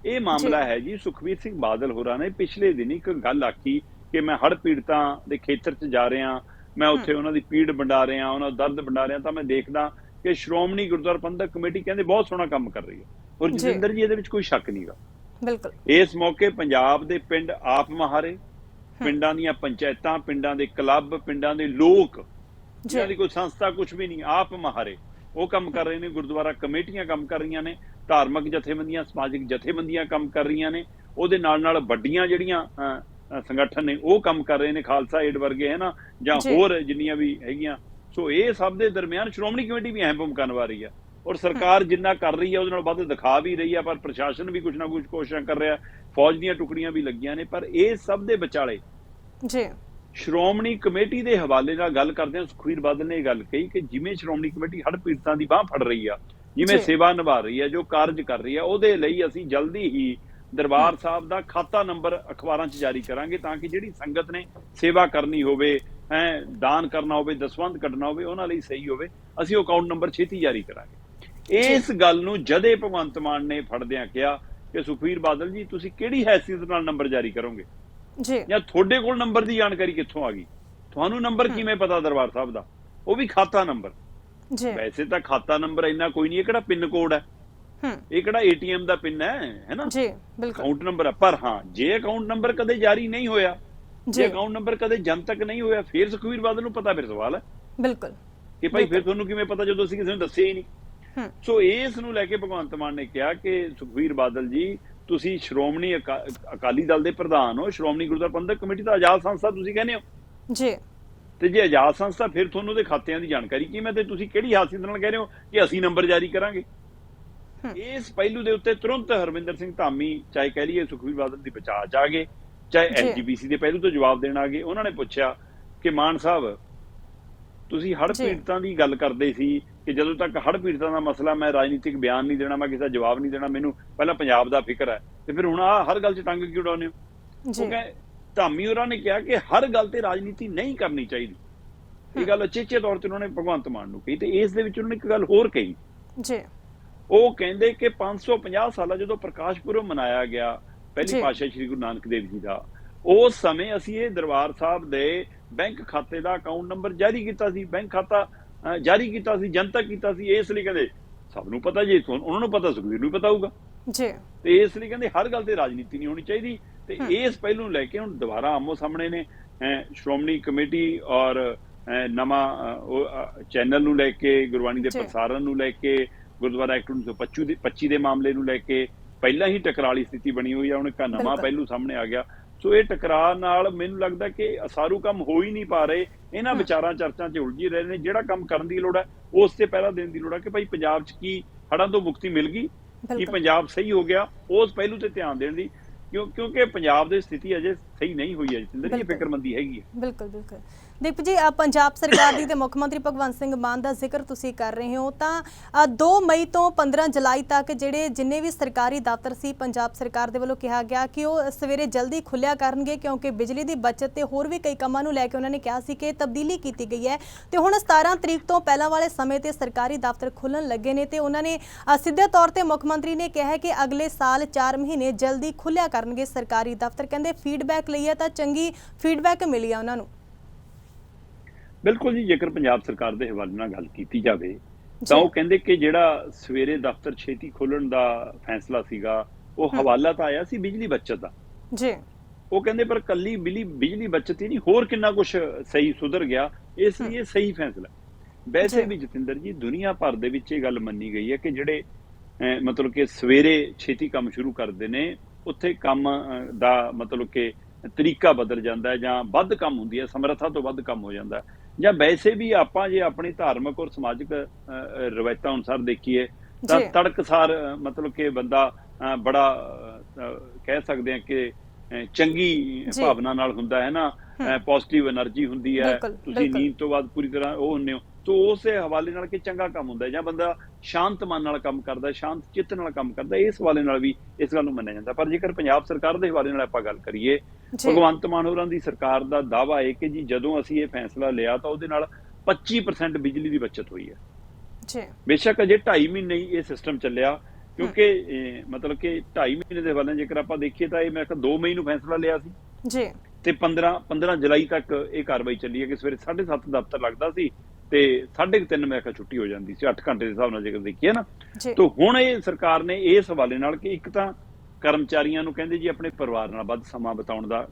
ਇਹ ਮਾਮਲਾ ਹੈ ਜੀ, ਸੁਖਬੀਰ ਸਿੰਘ ਬਾਦਲ ਹੋਰਾਂ ਨੇ ਪਿਛਲੇ ਦਿਨ ਇੱਕ ਗੱਲ ਆਖੀ ਕਿ ਮੈਂ ਹੜ੍ਹ ਪੀੜਤਾਂ ਦੇ ਖੇਤਰ 'ਚ ਜਾ ਰਿਹਾ, ਮੈਂ ਉੱਥੇ ਉਹਨਾਂ ਦੀ ਪੀੜ ਵੰਡਾ ਰਿਹਾ, ਉਹਨਾਂ ਦਾ ਦਰਦ ਵੰਡਾ ਰਿਹਾ, ਤਾਂ ਮੈਂ ਦੇਖਦਾ ਕਿ ਸ਼੍ਰੋਮਣੀ ਗੁਰਦੁਆਰਾ ਪ੍ਰਬੰਧਕ ਕਮੇਟੀ ਕਹਿੰਦੇ ਬਹੁਤ ਸੋਹਣਾ ਕੰਮ ਕਰ ਰਹੀ ਹੈ। ਔਰ ਜਤਿੰਦਰ ਜੀ, ਇਹਦੇ ਵਿੱਚ ਕੋਈ ਸ਼ੱਕ ਨਹੀਂਗਾ। ਬਿਲਕੁਲ, ਇਸ ਮੌਕੇ ਪੰਜਾਬ ਦੇ ਪਿੰਡ ਆਪ ਮਹਾਰੇ, ਪਿੰਡਾਂ ਦੀਆਂ ਪੰਚਾਇਤਾਂ, ਪਿੰਡਾਂ ਦੇ ਕਲੱਬ, ਪਿੰਡਾਂ ਦੇ ਲੋਕ, ਜਿਹਨਾਂ ਦੀ ਕੋਈ ਸੰਸਥਾ ਕੁਝ ਵੀ ਨਹੀਂ, ਆਪ ਮਹਾਰੇ ਉਹ ਕੰਮ ਕਰ ਰਹੇ ਨੇ, ਗੁਰਦੁਆਰਾ ਕਮੇਟੀਆਂ ਕੰਮ ਕਰ ਰਹੀਆਂ ਨੇ, ਧਾਰਮਿਕ ਜਥੇਬੰਦੀਆਂ, ਸਮਾਜਿਕ ਜਥੇਬੰਦੀਆਂ ਕੰਮ ਕਰ ਰਹੀਆਂ ਨੇ, ਉਹਦੇ ਨਾਲ ਵੱਡੀਆਂ ਜਿਹੜੀਆਂ ਸੰਗਠਨ ਨੇ ਉਹ ਕੰਮ ਕਰ ਰਹੇ ਨੇ, ਖਾਲਸਾ ਏਡ ਵਰਗੇ, ਹੈ ਨਾ, ਜਾਂ ਹੋਰ ਜਿੰਨੀਆਂ ਵੀ ਹੈਗੀਆਂ। ਸੋ ਇਹ ਸਭ ਦੇ ਦਰਮਿਆਨ ਸ਼੍ਰੋਮਣੀ ਕਮੇਟੀ ਵੀ ਅਹਿਮ ਭੂਮਿਕਾ ਨਿਭਾ ਰਹੀ ਹੈ, ਔਰ ਸਰਕਾਰ ਜਿੰਨਾ ਕਰ ਰਹੀ ਹੈ ਉਹਦੇ ਨਾਲ ਵੱਧ ਦਿਖਾ ਵੀ ਰਹੀ ਹੈ, ਪਰ ਪ੍ਰਸ਼ਾਸਨ ਵੀ ਕੁਝ ਨਾ ਕੁਝ ਕੋਸ਼ਿਸ਼ਾਂ ਕਰ ਰਿਹਾ, ਫੌਜ ਦੀਆਂ ਟੁਕੜੀਆਂ ਵੀ ਲੱਗੀਆਂ ਨੇ। ਪਰ ਇਹ ਸਭ ਦੇ ਵਿਚਾਲੇ ਸ਼੍ਰੋਮਣੀ ਕਮੇਟੀ ਦੇ ਹਵਾਲੇ ਨਾਲ ਗੱਲ ਕਰਦੇ ਹਾਂ, ਸੁਖਬੀਰ ਬਾਦਲ ਨੇ ਇਹ ਗੱਲ ਕਹੀ ਕਿ ਜਿਵੇਂ ਸ਼੍ਰੋਮਣੀ ਕਮੇਟੀ ਹੜ੍ਹ ਪੀੜਤਾਂ ਦੀ ਬਾਂਹ ਫੜ ਰਹੀ ਆ, ਜਿਵੇਂ ਸੇਵਾ ਨਿਭਾ ਰਹੀ ਹੈ, ਜੋ ਕਾਰਜ ਕਰ ਰਹੀ ਹੈ, ਉਹਦੇ ਲਈ ਅਸੀਂ ਜਲਦੀ ਹੀ ਦਰਬਾਰ ਸਾਹਿਬ ਦਾ ਖਾਤਾ ਨੰਬਰ ਅਖਬਾਰਾਂ 'ਚ ਜਾਰੀ ਕਰਾਂਗੇ, ਤਾਂ ਕਿ ਜਿਹੜੀ ਸੰਗਤ ਨੇ ਸੇਵਾ ਕਰਨੀ ਹੋਵੇ, ਦਾਨ ਕਰਨਾ ਹੋਵੇ, ਦਸਵੰਧ ਕੱਢਣਾ ਹੋਵੇ, ਉਹਨਾਂ ਲਈ ਸਹੀ ਹੋਵੇ। ਅਸੀਂ ਉਹ ਅਕਾਊਂਟ ਨੰਬਰ ਛੇਤੀ ਜਾਰੀ ਕਰਾਂਗੇ। ਇਸ ਗੱਲ ਨੂੰ ਜਦੇ ਭਗਵੰਤ ਮਾਨ ਨੇ ਫੜਦਿਆਂ ਕਿਹਾ ਕਿ ਸੁਖਬੀਰ ਬਾਦਲ ਜੀ, ਤੁਸੀਂ ਕਿਹੜੀ ਹੈਸੀਅਤ ਨਾਲ ਨੰਬਰ ਜਾਰੀ ਕਰੋਗੇ, ਜਾਂ ਤੁਹਾਡੇ ਕੋਲ ਨੰਬਰ ਦੀ ਜਾਣਕਾਰੀ ਕਿੱਥੋਂ ਆ ਗਈ, ਤੁਹਾਨੂੰ ਨੰਬਰ ਕਿਵੇਂ ਪਤਾ ਦਰਬਾਰ ਸਾਹਿਬ ਦਾ, ਉਹ ਵੀ ਖਾਤਾ ਨੰਬਰ। ਵੈਸੇ ਤਾਂ ਖਾਤਾ ਨੰਬਰ ਇੰਨਾ ਕੋਈ ਨਹੀਂ, ਇਹ ਕਿਹੜਾ ਪਿੰਨ ਕੋਡ ਹੈ, ਇਹ ਕਿਹੜਾ ਏਟੀਐਮ ਦਾ ਪਿੰਨ ਹੈ ਨਾ, ਅਕਾਊਂਟ ਨੰਬਰ ਹੈ। ਪਰ ਹਾਂ, ਜੇ ਅਕਾਊਂਟ ਨੰਬਰ ਕਦੇ ਜਾਰੀ ਨਹੀਂ ਹੋਇਆ, ਜੇ ਅਕਾਊਂਟ ਨੰਬਰ ਕਦੇ ਜਨਤਕ ਨਹੀਂ ਹੋਇਆ, ਫਿਰ ਸੁਖਬੀਰ ਬਾਦਲ ਨੂੰ ਪਤਾ, ਫਿਰ ਸਵਾਲ ਹੈ ਬਿਲਕੁਲ ਕਿ ਭਾਈ ਫਿਰ ਤੁਹਾਨੂੰ ਕਿਵੇਂ ਪਤਾ ਜਦੋਂ ਅਸੀਂ ਕਿਸੇ ਨੂੰ ਦੱਸਿਆ ਹੀ ਨਹੀਂ। ਸੋ ਇਸ ਨੂੰ ਲੈ ਕੇ ਭਗਵੰਤ ਮਾਨ ਨੇ ਕਿਹਾ ਕਿ ਸੁਖਬੀਰ ਬਾਦਲ ਜੀ, ਤੁਸੀਂ ਸ਼੍ਰੋਮਣੀ ਅਕਾਲੀ ਦਲ ਦੇ ਪ੍ਰਧਾਨ ਹੋ, ਸ਼੍ਰੋਮਣੀ ਗੁਰਦੁਆਰਾ ਪ੍ਰਬੰਧਕ ਕਮੇਟੀ ਦਾ ਆਜ਼ਾਦ ਸੰਸਥਾ ਤੁਸੀਂ ਕਹਿੰਦੇ ਹੋ ਜੀ, ਤੇ ਜੇ ਆਜ਼ਾਦ ਸੰਸਥਾ, ਫਿਰ ਤੁਹਾਨੂੰ ਉਹਦੇ ਖਾਤਿਆਂ ਦੀ ਜਾਣਕਾਰੀ ਕਿਵੇਂ, ਤੇ ਤੁਸੀਂ ਕਿਹੜੀ ਹਾਸੀਅਤ ਨਾਲ ਕਹਿ ਰਹੇ ਹੋ ਕਿ ਅਸੀਂ ਨੰਬਰ ਜਾਰੀ ਕਰਾਂਗੇ। ਇਸ ਪਹਿਲੂ ਦੇ ਉੱਤੇ ਤੁਰੰਤ ਹਰਮਿੰਦਰ ਸਿੰਘ ਧਾਮੀ, ਚਾਹੇ ਕਹਿ ਲਈਏ ਸੁਖਬੀਰ ਬਾਦਲ ਦੀ ਬਚਾਅ 'ਚ ਆ ਗਏ, ਚਾਹੇ ਐਸਜੀਪੀਸੀ ਦੇ ਪਹਿਲੂ ਤੋਂ ਜਵਾਬ ਦੇਣ ਆ ਗਏ। ਉਹਨਾਂ ਨੇ ਪੁੱਛਿਆ ਕਿ ਮਾਨ ਸਾਹਿਬ, ਤੁਸੀਂ ਹੜ੍ਹ ਜੀ ਪੀੜਤਾਂ ਦੀ ਗੱਲ ਕਰਦੇ ਸੀ ਕਿ ਜਦੋਂ ਤੱਕ ਹੜ੍ਹ ਪੀੜਤਾਂ ਦਾ ਮਸਲਾ, ਮੈਂ ਰਾਜਨੀਤਿਕ ਬਿਆਨ ਨਹੀਂ ਦੇਣਾ, ਮੈਂ ਕਿਸੇ ਦਾ ਜਵਾਬ ਨਹੀਂ ਦੇਣਾ, ਮੈਨੂੰ ਪਹਿਲਾਂ ਪੰਜਾਬ ਦਾ ਫਿਕਰ ਹੈ, ਤੇ ਫਿਰ ਹੁਣ ਆਹ ਹਰ ਗੱਲ 'ਚ ਟੰਗ ਕਿਉਂ ਉਡਾਉਂਦੇ ਹੋ? ਜੀ ਉਹ ਕਹੇ ਧਾਮੀ ਹੋਰਾਂ ਨੇ ਕਿਹਾ ਕਿ ਹਰ ਗੱਲ ਤੇ ਰਾਜਨੀਤੀ ਨਹੀਂ ਕਰਨੀ ਚਾਹੀਦੀ। ਇਹ ਗੱਲ ਉਚੇਚੇ ਤੌਰ ਤੇ ਉਹਨਾਂ ਨੇ ਭਗਵੰਤ ਮਾਨ ਨੂੰ ਕਹੀ, ਤੇ ਇਸ ਦੇ ਵਿੱਚ ਉਹਨਾਂ ਨੇ ਇੱਕ ਗੱਲ ਹੋਰ ਕਹੀ। ਜੀ ਉਹ ਕਹਿੰਦੇ ਕਿ 550 ਸਾਲਾ ਜਦੋਂ ਪ੍ਰਕਾਸ਼ ਪੁਰਬ ਮਨਾਇਆ ਗਿਆ ਪਹਿਲੀ ਪਾਤਸ਼ਾਹ ਸ੍ਰੀ ਗੁਰੂ ਨਾਨਕ ਦੇਵ ਜੀ ਦਾ, ਉਸ ਸਮੇਂ ਅਸੀਂ ਇਹ ਦਰਬਾਰ ਸਾਹਿਬ ਦੇ ਬੈਂਕ ਖਾਤੇ ਦਾ ਅਕਾਊਂਟ ਨੰਬਰ ਜਾਰੀ ਕੀਤਾ ਸੀ, ਬੈਂਕ ਖਾਤਾ ਜਾਰੀ ਕੀਤਾ ਸੀ, ਜਨਤਕ ਕੀਤਾ ਸੀ। ਇਸ ਲਈ ਕਹਿੰਦੇ ਸਭ ਨੂੰ ਪਤਾ, ਜੇ ਉਹਨਾਂ ਨੂੰ ਪਤਾ ਸੁਖਬੀਰ ਨੂੰ ਪਤਾ ਹੋਊਗਾ ਜੀ, ਤੇ ਇਸ ਲਈ ਕਹਿੰਦੇ ਹਰ ਗੱਲ ਤੇ ਰਾਜਨੀਤੀ ਨਹੀਂ ਹੋਣੀ ਚਾਹੀਦੀ। ਤੇ ਇਸ ਪਹਿਲੂ ਨੂੰ ਲੈ ਕੇ ਹੁਣ ਦੁਬਾਰਾ ਆਮੋ ਸਾਹਮਣੇ ਨੇ ਸ਼੍ਰੋਮਣੀ ਕਮੇਟੀ ਔਰ ਨਵਾਂ ਚੈਨਲ ਨੂੰ ਲੈ ਕੇ, ਗੁਰਬਾਣੀ ਦੇ ਪ੍ਰਸਾਰਣ ਨੂੰ ਲੈ ਕੇ, ਗੁਰਦੁਆਰਾ ਐਕਟ 1925 ਦੇ ਮਾਮਲੇ ਨੂੰ ਲੈ ਕੇ ਪਹਿਲਾਂ ਹੀ ਟਕਰਾਲੀ ਸਥਿਤੀ ਬਣੀ ਹੋਈ ਆ। ਹੁਣ ਇੱਕ ਨਵਾਂ ਪਹਿਲੂ ਸਾਹਮਣੇ ਆ ਗਿਆ। ਸੋ ਇਹ ਟਕਰਾਅ ਨਾਲ ਮੈਨੂੰ ਲੱਗਦਾ ਕਿ ਅਸਾਰੂ ਕੰਮ ਹੋ ਹੀ ਨਹੀਂ ਪਾ ਰਹੇ। ਇਹਨਾਂ ਵਿਚਾਰਾਂ ਚਰਚਾ 'ਚ ਉਲਝੀ ਰਹੇ ਨੇ। ਜਿਹੜਾ ਕੰਮ ਕਰਨ ਦੀ ਲੋੜ ਹੈ ਉਸ ਤੇ ਪਹਿਰਾ ਦੇਣ ਦੀ ਲੋੜ ਹੈ ਕਿ ਭਾਈ ਪੰਜਾਬ 'ਚ ਕੀ ਹੜ੍ਹਾਂ ਤੋਂ ਮੁਕਤੀ ਮਿਲ ਗਈ, ਕੀ ਪੰਜਾਬ ਸਹੀ ਹੋ ਗਿਆ, ਉਸ ਪਹਿਲੂ ਤੇ ਧਿਆਨ ਦੇਣ ਦੀ, ਕਿਉਂਕਿ ਪੰਜਾਬ ਦੀ ਸਥਿਤੀ ਅਜੇ ਸਹੀ ਨਹੀਂ ਹੋਈ ਹੈ। ਜਿੰਦਰ ਜੀ ਫਿਕਰਮੰਦੀ ਹੈਗੀ ਹੈ। ਬਿਲਕੁਲ ਬਿਲਕੁਲ। ਦੀਪ ਜੀ, ਪੰਜਾਬ ਸਰਕਾਰ ਦੀ ਤੇ ਮੁੱਖ ਮੰਤਰੀ ਭਗਵੰਤ ਸਿੰਘ ਮਾਨ ਦਾ ਜ਼ਿਕਰ ਤੁਸੀਂ ਕਰ ਰਹੇ ਹੋ, ਤਾਂ 2 ਮਈ ਤੋਂ 15 ਜੁਲਾਈ ਤੱਕ ਜਿੰਨੇ ਵੀ ਸਰਕਾਰੀ ਦਫ਼ਤਰ ਸੀ ਪੰਜਾਬ ਸਰਕਾਰ ਦੇ ਵੱਲੋਂ ਕਿਹਾ ਗਿਆ ਕਿ ਉਹ ਸਵੇਰੇ ਜਲਦੀ ਖੁੱਲਿਆ ਕਰਨਗੇ, ਕਿਉਂਕਿ ਬਿਜਲੀ ਦੀ ਬਚਤ ਤੇ ਹੋਰ ਵੀ ਕਈ ਕੰਮਾਂ ਨੂੰ ਲੈ ਕੇ ਉਹਨਾਂ ਨੇ ਕਿਹਾ ਸੀ ਕਿ ਤਬਦੀਲੀ ਕੀਤੀ ਗਈ ਹੈ। ਤੇ ਹੁਣ 17 ਤਰੀਕ ਤੋਂ ਪਹਿਲਾਂ ਵਾਲੇ ਸਮੇਂ ਤੇ ਸਰਕਾਰੀ ਦਫ਼ਤਰ ਖੁੱਲਣ ਲੱਗੇ ਨੇ, ਤੇ ਉਹਨਾਂ ਨੇ ਸਿੱਧੇ ਤੌਰ ਤੇ ਮੁੱਖ ਮੰਤਰੀ ਨੇ ਕਿਹਾ ਕਿ ਅਗਲੇ ਸਾਲ 4 ਮਹੀਨੇ ਜਲਦੀ ਖੁੱਲਿਆ ਕਰਨਗੇ ਸਰਕਾਰੀ ਦਫ਼ਤਰ। ਕਹਿੰਦੇ ਫੀਡਬੈਕ ਲਈ ਹੈ ਤਾਂ ਚੰਗੀ ਫੀਡਬੈਕ ਮਿਲੀ ਆ ਉਹਨਾਂ ਨੂੰ। ਬਿਲਕੁਲ ਜੀ, ਜੇਕਰ ਪੰਜਾਬ ਸਰਕਾਰ ਦੇ ਹਵਾਲੇ ਨਾਲ ਗੱਲ ਕੀਤੀ ਜਾਵੇ ਤਾਂ ਉਹ ਕਹਿੰਦੇ ਕਿ ਜਿਹੜਾ ਸਵੇਰੇ ਦਫ਼ਤਰ ਛੇਤੀ ਖੋਲਣ ਦਾ ਫੈਸਲਾ ਸੀਗਾ ਉਹ ਹਵਾਲਾ ਤਾਂ ਆਇਆ ਸੀ ਬਿਜਲੀ ਬੱਚਤ ਦਾ ਜੀ। ਉਹ ਕਹਿੰਦੇ ਪਰ ਕੱਲੀ ਬਿਜਲੀ ਬੱਚਤ ਹੀ ਨਹੀਂ, ਹੋਰ ਕਿੰਨਾ ਕੁਝ ਸਹੀ ਸੁਧਰ ਗਿਆ, ਇਸ ਲਈ ਇਹ ਸਹੀ ਫੈਸਲਾ। ਵੈਸੇ ਵੀ ਜਤਿੰਦਰ ਜੀ, ਦੁਨੀਆ ਭਰ ਦੇ ਵਿੱਚ ਇਹ ਗੱਲ ਮੰਨੀ ਗਈ ਹੈ ਕਿ ਜਿਹੜੇ ਮਤਲਬ ਕਿ ਸਵੇਰੇ ਛੇਤੀ ਕੰਮ ਸ਼ੁਰੂ ਕਰਦੇ ਨੇ, ਉੱਥੇ ਕੰਮ ਦਾ ਮਤਲਬ ਕਿ ਤਰੀਕਾ ਬਦਲ ਜਾਂਦਾ ਹੈ, ਜਾਂ ਵੱਧ ਕੰਮ ਹੁੰਦੀ ਹੈ, ਸਮਰੱਥਾ ਤੋਂ ਵੱਧ ਕੰਮ ਹੋ ਜਾਂਦਾ ਹੈ। ਜਾਂ ਵੈਸੇ ਵੀ ਆਪਾਂ ਜੇ ਆਪਣੀ ਧਾਰਮਿਕ ਔਰ ਸਮਾਜਿਕ ਰਵਾਇਤਾਂ ਅਨੁਸਾਰ ਦੇਖੀਏ ਤਾਂ ਤੜਕਸਾਰ ਮਤਲਬ ਕਿ ਬੰਦਾ ਬੜਾ ਕਹਿ ਸਕਦੇ ਹਾਂ ਕਿ ਚੰਗੀ ਭਾਵਨਾ ਨਾਲ ਹੁੰਦਾ ਹੈ ਨਾ, ਪੋਜ਼ਿਟਿਵ એનર્ਜੀ ਹੁੰਦੀ ਹੈ, ਤੁਸੀਂ ਨੀਂਦ ਤੋਂ ਬਾਅਦ ਪੂਰੀ ਤਰ੍ਹਾਂ ਉਹ ਹੁੰਦੇ ਹੋ। ਸੋ ਉਸੇ ਹਵਾਲੇ ਨਾਲ ਕਿ ਚੰਗਾ ਕੰਮ ਹੁੰਦਾ ਹੈ, ਜਾਂ ਬੰਦਾ ਸ਼ਾਂਤ ਮਨ ਨਾਲ ਕੰਮ ਕਰਦਾ, ਸ਼ਾਂਤ ਚਿੱਤ ਨਾਲ ਕੰਮ ਕਰਦਾ, ਇਸ ਹਵਾਲੇ ਨਾਲ ਵੀ ਇਸ ਗੱਲ ਨੂੰ ਮੰਨਿਆ ਜਾਂਦਾ। ਪਰ ਜੇਕਰ ਪੰਜਾਬ ਸਰਕਾਰ ਦੇ ਹਵਾਲੇ ਨਾਲ ਆਪਾਂ ਗੱਲ ਕਰੀਏ, ਭਗਵੰਤ ਮਾਨ ਹੋਰਾਂ ਦੀ ਸਰਕਾਰ ਦਾ ਦਾਅਵਾ ਹੈ ਕਿ ਜੀ ਜਦੋਂ ਅਸੀਂ ਇਹ ਫੈਸਲਾ ਲਿਆ ਤਾਂ ਉਹਦੇ ਨਾਲ 25% ਬਿਜਲੀ ਦੀ ਬਚਤ ਹੋਈ ਹੈ। ਬੇਸ਼ੱਕ ਅਜੇ 2.5 ਮਹੀਨੇ ਹੀ ਇਹ ਸਿਸਟਮ ਚੱਲਿਆ, ਕਿਉਂਕਿ ਮਤਲਬ ਕਿ 2.5 ਮਹੀਨੇ ਦੇ ਹਵਾਲੇ ਜੇਕਰ ਆਪਾਂ ਦੇਖੀਏ ਤਾਂ ਇਹ ਮੈਂ ਕਿਹਾ 2 ਮਈ ਨੂੰ ਫੈਸਲਾ ਲਿਆ ਸੀ ਜੀ, ਤੇ 15 ਜੁਲਾਈ ਤੱਕ ਇਹ ਕਾਰਵਾਈ ਚੱਲੀ ਹੈ ਕਿ ਸਵੇਰੇ 7:30 ਦਫ਼ਤਰ ਲੱਗਦਾ ਸੀ ਤੇ 3:30 ਮੈਂ ਕਿਹਾ ਛੁੱਟੀ ਹੋ ਜਾਂਦੀ ਸੀ, 8 ਘੰਟੇ ਦੇ ਹਿਸਾਬ ਨਾਲ ਜੇਕਰ ਦੇਖੀਏ ਨਾ। ਤਾਂ ਹੁਣ ਇਹ ਸਰਕਾਰ ਨੇ ਇਸ ਹਵਾਲੇ ਨਾਲ ਕਿ ਇੱਕ ਤਾਂ ਕਰਮਚਾਰੀਆਂ ਨੂੰ ਕਹਿੰਦੇ ਜੀ ਆਪਣੇ ਪਰਿਵਾਰ ਨਾਲ ਵੱਧ ਸਮਾਂ ਬਿਤਾਉਣ ਦਾ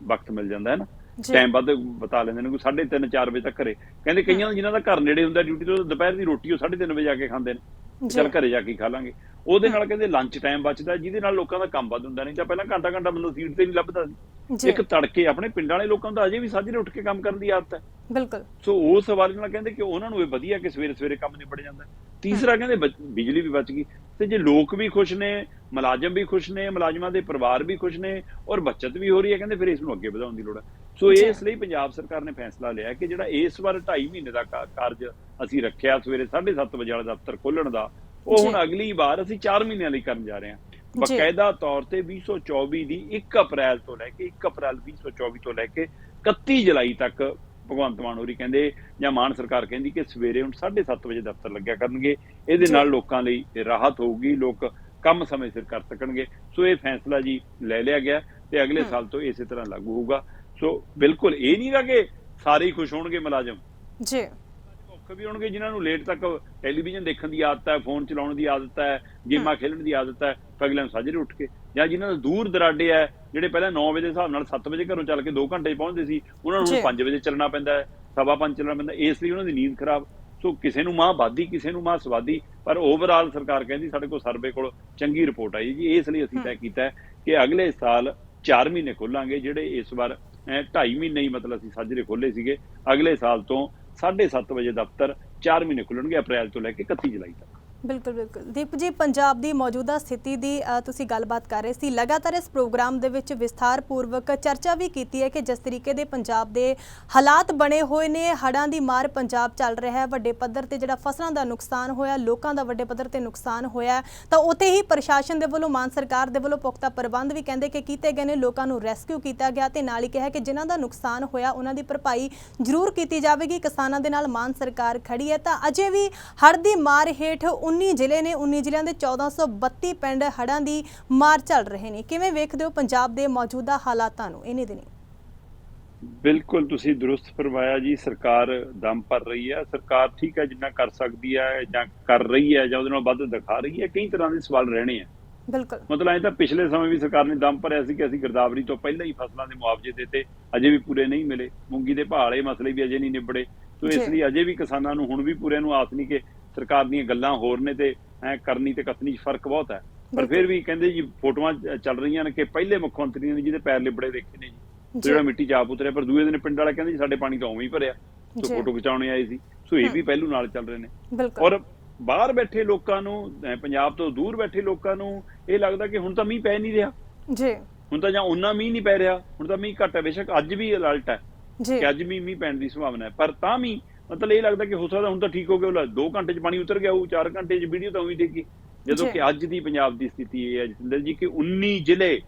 ਵਕਤ ਮਿਲ ਜਾਂਦਾ ਹੈ ਨਾ, ਟਾਈਮ ਵੱਧ ਬਿਤਾ ਲੈਂਦੇ ਨੇ, ਕੋਈ 3:30 4 ਵਜੇ ਤੱਕ ਘਰੇ। ਕਹਿੰਦੇ ਕਈਆਂ ਜਿਹਨਾਂ ਦਾ ਘਰ ਨੇੜੇ ਹੁੰਦਾ ਡਿਊਟੀ ਤੋਂ, ਦੁਪਹਿਰ ਦੀ ਰੋਟੀ ਉਹ 3:30 ਵਜੇ ਆ ਕੇ ਖਾਂਦੇ ਨੇ, ਚੱਲ ਘਰੇ ਜਾ ਕੇ ਖਾ ਲਾਂਗੇ। ਉਹਦੇ ਨਾਲ ਕਹਿੰਦੇ ਲੰਚ ਟਾਈਮ ਬਚਦਾ, ਜਿਹਦੇ ਨਾਲ ਲੋਕਾਂ ਦਾ ਕੰਮ ਵੱਧ ਹੁੰਦਾ। ਨਹੀਂ ਤਾਂ ਪਹਿਲਾਂ ਘੰਟਾ ਬੰਦਾ ਸੀਟ ਤੇ ਨਹੀਂ ਲੱਭਦਾ ਸੀ। ਇੱਕ ਤੜਕੇ ਆਪਣੇ ਪਿੰਡਾਂ ਵਾਲੇ ਲੋਕਾਂ ਦਾ ਅਜੇ ਵੀ ਸਾਜਰੇ ਉੱਠ ਕੇ ਕੰਮ ਕਰਨ ਦੀ ਆਦਤ ਹੈ। ਬਿਲਕੁਲ। ਸੋ ਉਸ ਹਵਾਲੇ ਨਾਲ ਕਹਿੰਦੇ ਕਿ ਉਹਨਾਂ ਨੂੰ ਇਹ ਵਧੀਆ ਕਿ ਸਵੇਰੇ ਕੰਮ ਨਿਬੜ ਜਾਂਦਾ। ਤੀਸਰਾ ਕਹਿੰਦੇ ਬਿਜਲੀ ਵੀ ਬਚ ਗਈ, ਤੇ ਜੇ ਲੋਕ ਵੀ ਖੁਸ਼ ਨੇ, ਮੁਲਾਜ਼ਮ ਵੀ ਖੁਸ਼ ਨੇ, ਮੁਲਾਜ਼ਮਾਂ ਦੇ ਪਰਿਵਾਰ ਵੀ ਖੁਸ਼ ਨੇ, ਔਰ ਬੱਚਤ ਵੀ ਹੋ ਰਹੀ ਹੈ, ਕਹਿੰਦੇ ਫਿਰ ਇਸ ਨੂੰ ਅੱਗੇ ਵਧਾਉਣ ਦੀ ਲੋੜ ਹੈ। ਸੋ ਇਸ ਲਈ ਪੰਜਾਬ ਸਰਕਾਰ ਨੇ ਫੈਸਲਾ ਲਿਆ ਕਿ ਜਿਹੜਾ ਇਸ ਵਾਰ 2.5 ਮਹੀਨੇ ਦਾ ਕਾਰਜ ਅਸੀਂ ਰੱਖਿਆ ਸਵੇਰੇ 7:30 ਵਜੇ ਵਾਲਾ ਦਫ਼ਤਰ ਖੋਲਣ ਦਾ, ਉਹ ਹੁਣ ਅਗਲੀ ਵਾਰ ਅਸੀਂ 4 ਮਹੀਨਿਆਂ ਲਈ ਕਰਨ ਜਾ ਰਹੇ ਹਾਂ। ਬਕਾਇਦਾ ਤੌਰ ਤੇ 2024 ਦੀ 1 ਅਪ੍ਰੈਲ ਤੋਂ ਲੈ ਕੇ 1 ਅਪ੍ਰੈਲ 2024 ਤੋਂ ਲੈ ਕੇ 31 ਜੁਲਾਈ ਤੱਕ ਭਗਵੰਤ ਮਾਨ ਹੋਰੀ ਕਹਿੰਦੇ, ਜਾਂ ਮਾਨ ਸਰਕਾਰ ਕਹਿੰਦੀ ਕਿ ਸਵੇਰੇ ਹੁਣ 7:30 ਵਜੇ ਦਫ਼ਤਰ ਲੱਗਿਆ ਕਰਨਗੇ। ਇਹਦੇ ਨਾਲ ਲੋਕਾਂ ਲਈ ਰਾਹਤ ਹੋਊਗੀ, ਲੋਕ ਕੰਮ ਸਮੇਂ ਸਿਰ ਕਰ ਸਕਣਗੇ। ਸੋ ਇਹ ਫੈਸਲਾ ਜੀ ਲੈ ਲਿਆ ਗਿਆ ਤੇ ਅਗਲੇ ਸਾਲ ਤੋਂ ਇਸੇ ਤਰ੍ਹਾਂ ਲਾਗੂ ਹੋਊਗਾ। ਸੋ ਬਿਲਕੁਲ ਇਹ ਨਹੀਂ ਗਾ ਕਿ ਸਾਰੇ ਹੀ ਖੁਸ਼ ਹੋਣਗੇ ਮੁਲਾਜ਼ਮ ਜੀ, ਔਖੇ ਵੀ ਹੋਣਗੇ ਜਿਨ੍ਹਾਂ ਨੂੰ ਲੇਟ ਤੱਕ ਟੈਲੀਵਿਜ਼ਨ ਦੇਖਣ ਦੀ ਆਦਤ ਹੈ, ਫੋਨ ਚਲਾਉਣ ਦੀ ਆਦਤ ਹੈ, ਗੇਮਾਂ ਖੇਡਣ ਦੀ ਆਦਤ ਹੈ, ਅਗਲੇ ਨੂੰ ਸਾਜਰੇ ਉੱਠ ਕੇ, ਜਾਂ ਜਿਨ੍ਹਾਂ ਦਾ ਦੂਰ ਦਰਾਡੇ ਹੈ, ਜਿਹੜੇ ਪਹਿਲਾਂ 9 ਵਜੇ ਦੇ ਹਿਸਾਬ ਨਾਲ 7 ਵਜੇ ਘਰੋਂ ਚੱਲ ਕੇ 2 ਘੰਟੇ ਪਹੁੰਚਦੇ ਸੀ, ਉਹਨਾਂ ਨੂੰ 5 ਵਜੇ ਚੱਲਣਾ ਪੈਂਦਾ ਹੈ, 5:15 ਚੱਲਣਾ ਪੈਂਦਾ, ਇਸ ਲਈ ਉਹਨਾਂ ਦੀ ਨੀਂਦ ਖਰਾਬ। ਸੋ ਕਿਸੇ ਨੂੰ ਮਾਂ ਵਾਦੀ, ਕਿਸੇ ਨੂੰ ਮਾਂ ਸਵਾਦੀ, ਪਰ ਓਵਰਆਲ ਸਰਕਾਰ ਕਹਿੰਦੀ ਸਾਡੇ ਕੋਲ ਸਰਵੇ ਕੋਲ ਚੰਗੀ ਰਿਪੋਰਟ ਆਈ ਜੀ। ਇਸ ਲਈ ਅਸੀਂ ਤੈਅ ਕੀਤਾ ਕਿ ਅਗਲੇ ਸਾਲ 4 ਮਹੀਨੇ ਖੋਲਾਂਗੇ, ਜਿਹੜੇ ਇਸ ਵਾਰ 2.5 ਮਹੀਨੇ ਹੀ ਮਤਲਬ ਅਸੀਂ ਸਾਜਰੇ ਖੋਲੇ ਸੀਗੇ। ਅਗਲੇ ਸਾਲ ਤੋਂ 7:30 ਵਜੇ ਦਫ਼ਤਰ 4 ਮਹੀਨੇ ਖੁੱਲਣਗੇ, ਅਪ੍ਰੈਲ ਤੋਂ ਲੈ ਕੇ 31 ਜੁਲਾਈ ਤੱਕ। ਬਿਲਕੁਲ ਬਿਲਕੁਲ ਦੀਪ ਜੀ, ਪੰਜਾਬ ਦੀ ਮੌਜੂਦਾ ਸਥਿਤੀ ਦੀ ਤੁਸੀਂ ਗੱਲਬਾਤ ਕਰ ਰਹੇ ਸੀ। ਲਗਾਤਾਰ ਇਸ ਪ੍ਰੋਗਰਾਮ ਦੇ ਵਿੱਚ ਵਿਸਥਾਰਪੂਰਵਕ ਚਰਚਾ ਵੀ ਕੀਤੀ ਹੈ ਕਿ ਜਿਸ ਤਰੀਕੇ ਦੇ ਪੰਜਾਬ ਦੇ ਹਾਲਾਤ ਬਣੇ ਹੋਏ ਨੇ, ਹੜ੍ਹਾਂ ਦੀ ਮਾਰ ਪੰਜਾਬ ਚੱਲ ਰਿਹਾ ਹੈ, ਵੱਡੇ ਪੱਧਰ ਤੇ ਜਿਹੜਾ ਫਸਲਾਂ ਦਾ ਨੁਕਸਾਨ ਹੋਇਆ, ਲੋਕਾਂ ਦਾ ਵੱਡੇ ਪੱਧਰ ਤੇ ਨੁਕਸਾਨ ਹੋਇਆ, ਤਾਂ ਉੱਥੇ ਹੀ ਪ੍ਰਸ਼ਾਸਨ ਦੇ ਵੱਲੋਂ, ਮਾਨ ਸਰਕਾਰ ਦੇ ਵੱਲੋਂ ਪੁਖਤਾ ਪ੍ਰਬੰਧ ਵੀ ਕਹਿੰਦੇ ਕਿ ਕੀਤੇ ਗਏ ਨੇ, ਲੋਕਾਂ ਨੂੰ ਰੈਸਕਿਊ ਕੀਤਾ ਗਿਆ ਤੇ ਨਾਲ ਹੀ ਕਿਹਾ ਕਿ ਜਿਨ੍ਹਾਂ ਦਾ ਨੁਕਸਾਨ ਹੋਇਆ ਉਹਨਾਂ ਦੀ ਭਰਪਾਈ ਜ਼ਰੂਰ ਕੀਤੀ ਜਾਵੇਗੀ। ਕਿਸਾਨਾਂ ਦੇ ਨਾਲ ਮਾਨ ਸਰਕਾਰ ਖੜੀ ਹੈ। ਤਾਂ ਅਜੇ ਵੀ ਹੜ੍ਹ ਦੀ ਮਾਰ ਹੇਠ 19 ਜ਼ਿਲ੍ਹੇ ਨੇ, 19 ਜ਼ਿਲ੍ਹਿਆਂ ਦੇ 1432 ਪਿੰਡ ਹੜ੍ਹਾਂ ਦੀ ਮਾਰ ਚੱਲ ਰਹੇ ਨੇ। ਕਿਵੇਂ ਵੇਖਦੇ ਹੋ ਪੰਜਾਬ ਦੇ ਮੌਜੂਦਾ ਹਾਲਾਤਾਂ ਨੂੰ ਇਹਨੇ ਦਿਨੀ? ਬਿਲਕੁਲ ਤੁਸੀਂ ਦਰੁਸਤ ਫਰਮਾਇਆ ਜੀ। ਸਰਕਾਰ ਦਮ ਭਰ ਰਹੀ ਹੈ। ਸਰਕਾਰ ਠੀਕ ਹੈ, ਜਿੰਨਾ ਕਰ ਸਕਦੀ ਹੈ ਜਾਂ ਕਰ ਰਹੀ ਹੈ ਜਾਂ ਉਹਦੇ ਨਾਲ ਵੱਧ ਦਿਖਾ ਰਹੀ ਹੈ। ਕਈ ਤਰ੍ਹਾਂ ਦੇ ਸਵਾਲ ਰਹਿਣੇ ਆ। ਬਿਲਕੁਲ, ਮਤਲਬ ਐਂ ਤਾਂ ਪਿਛਲੇ ਸਮੇਂ ਵੀ ਸਰਕਾਰ ਨੇ ਦਮ ਭਰਿਆ ਸੀ ਕਿ ਅਸੀਂ ਗਿਰਦਾਵਰੀ ਤੋਂ ਪਹਿਲਾਂ ਹੀ ਫਸਲਾਂ ਦੇ ਮੁਆਵਜ਼ੇ ਦਿੱਤੇ, ਅਜੇ ਵੀ ਪੂਰੇ ਨਹੀਂ ਮਿਲੇ। ਮੂੰਗੀ ਦੇ ਭਾਅ ਵਾਲੇ ਮਸਲੇ ਵੀ ਅਜੇ ਨਹੀਂ ਨਿਬੜੇ। ਸੋ ਇਸ ਲਈ ਅਜੇ ਵੀ ਕਿਸਾਨਾਂ ਨੂੰ ਹੁਣ ਵੀ ਪੂਰੇ ਨੂੰ ਆਸ ਨਹੀਂ ਕਿ ਸਰਕਾਰ ਦੀਆਂ ਗੱਲਾਂ ਹੋਰ ਨੇ ਤੇ ਐ ਕਰਨੀ ਤੇ ਕਥਨੀ 'ਚ ਫਰਕ ਬਹੁਤ ਹੈ। ਪਰ ਫਿਰ ਵੀ ਕਹਿੰਦੇ ਜੀ ਫੋਟੋਆਂ ਚੱਲ ਰਹੀਆਂ ਨੇ ਕਿ ਪਹਿਲੇ ਮੁੱਖ ਮੰਤਰੀ ਨੇ ਜਿਹਦੇ ਪੈਰ ਲਿਬੜੇ ਦੇਖੇ ਨੇ ਜੀ, ਜਿਹੜਾ ਮਿੱਟੀ 'ਚ ਆਪ ਉਤਰਿਆ, ਪਰ ਦੂਏ ਦਿਨ ਪਿੰਡ ਵਾਲੇ ਕਹਿੰਦੇ ਜੀ ਸਾਡੇ ਪਾਣੀ ਤਾਂ ਉਵੇਂ ਹੀ ਭਰਿਆ, ਸੋ ਫੋਟੋ ਖਿਚਾਉਣੇ ਆਏ ਸੀ। ਸੋ ਇਹ ਵੀ ਪਹਿਲੂ ਨਾਲ ਚੱਲ ਰਹੇ ਨੇ। ਔਰ ਬਾਹਰ ਬੈਠੇ ਲੋਕਾਂ ਨੂੰ, ਪੰਜਾਬ ਤੋਂ ਦੂਰ ਬੈਠੇ ਲੋਕਾਂ ਨੂੰ ਇਹ ਲੱਗਦਾ ਕਿ ਹੁਣ ਤਾਂ ਮੀਂਹ ਪੈ ਨਹੀਂ ਰਿਹਾ ਜੀ, ਹੁਣ ਤਾਂ ਜਾਂ ਉਨਾ ਮੀਂਹ ਨਹੀਂ ਪੈ ਰਿਹਾ, ਹੁਣ ਤਾਂ ਮੀਂਹ ਘੱਟ ਹੈ। ਬੇਸ਼ੱਕ ਅੱਜ ਵੀ ਅਲਰਟ ਹੈ ਕਿ ਅੱਜ ਵੀ ਮੀਂਹ ਪੈਣ ਦੀ ਸੰਭਾਵਨਾ ਹੈ, ਪਰ ਤਾਂ ਵੀ ਮਤਲਬ ਇਹ ਲੱਗਦਾ ਕਿ ਹੋ ਸਕਦਾ ਹੁਣ ਤਾਂ ਠੀਕ ਹੋ ਗਿਆ, 2 ਘੰਟੇ 'ਚ ਪਾਣੀ ਉਤਰ ਗਿਆ, ਉਹ 4 ਘੰਟੇ 'ਚ ਵੀਡੀਓ ਤਾਂ ਉਵੇਂ ਦੇਖੀ। ਜਦੋਂ ਕਿ ਅੱਜ ਦੀ ਪੰਜਾਬ ਦੀ ਸਥਿਤੀ ਇਹ ਹੈ ਜਤਿੰਦਰ ਜੀ ਕਿ 19 ਜ਼ਿਲ੍ਹੇ,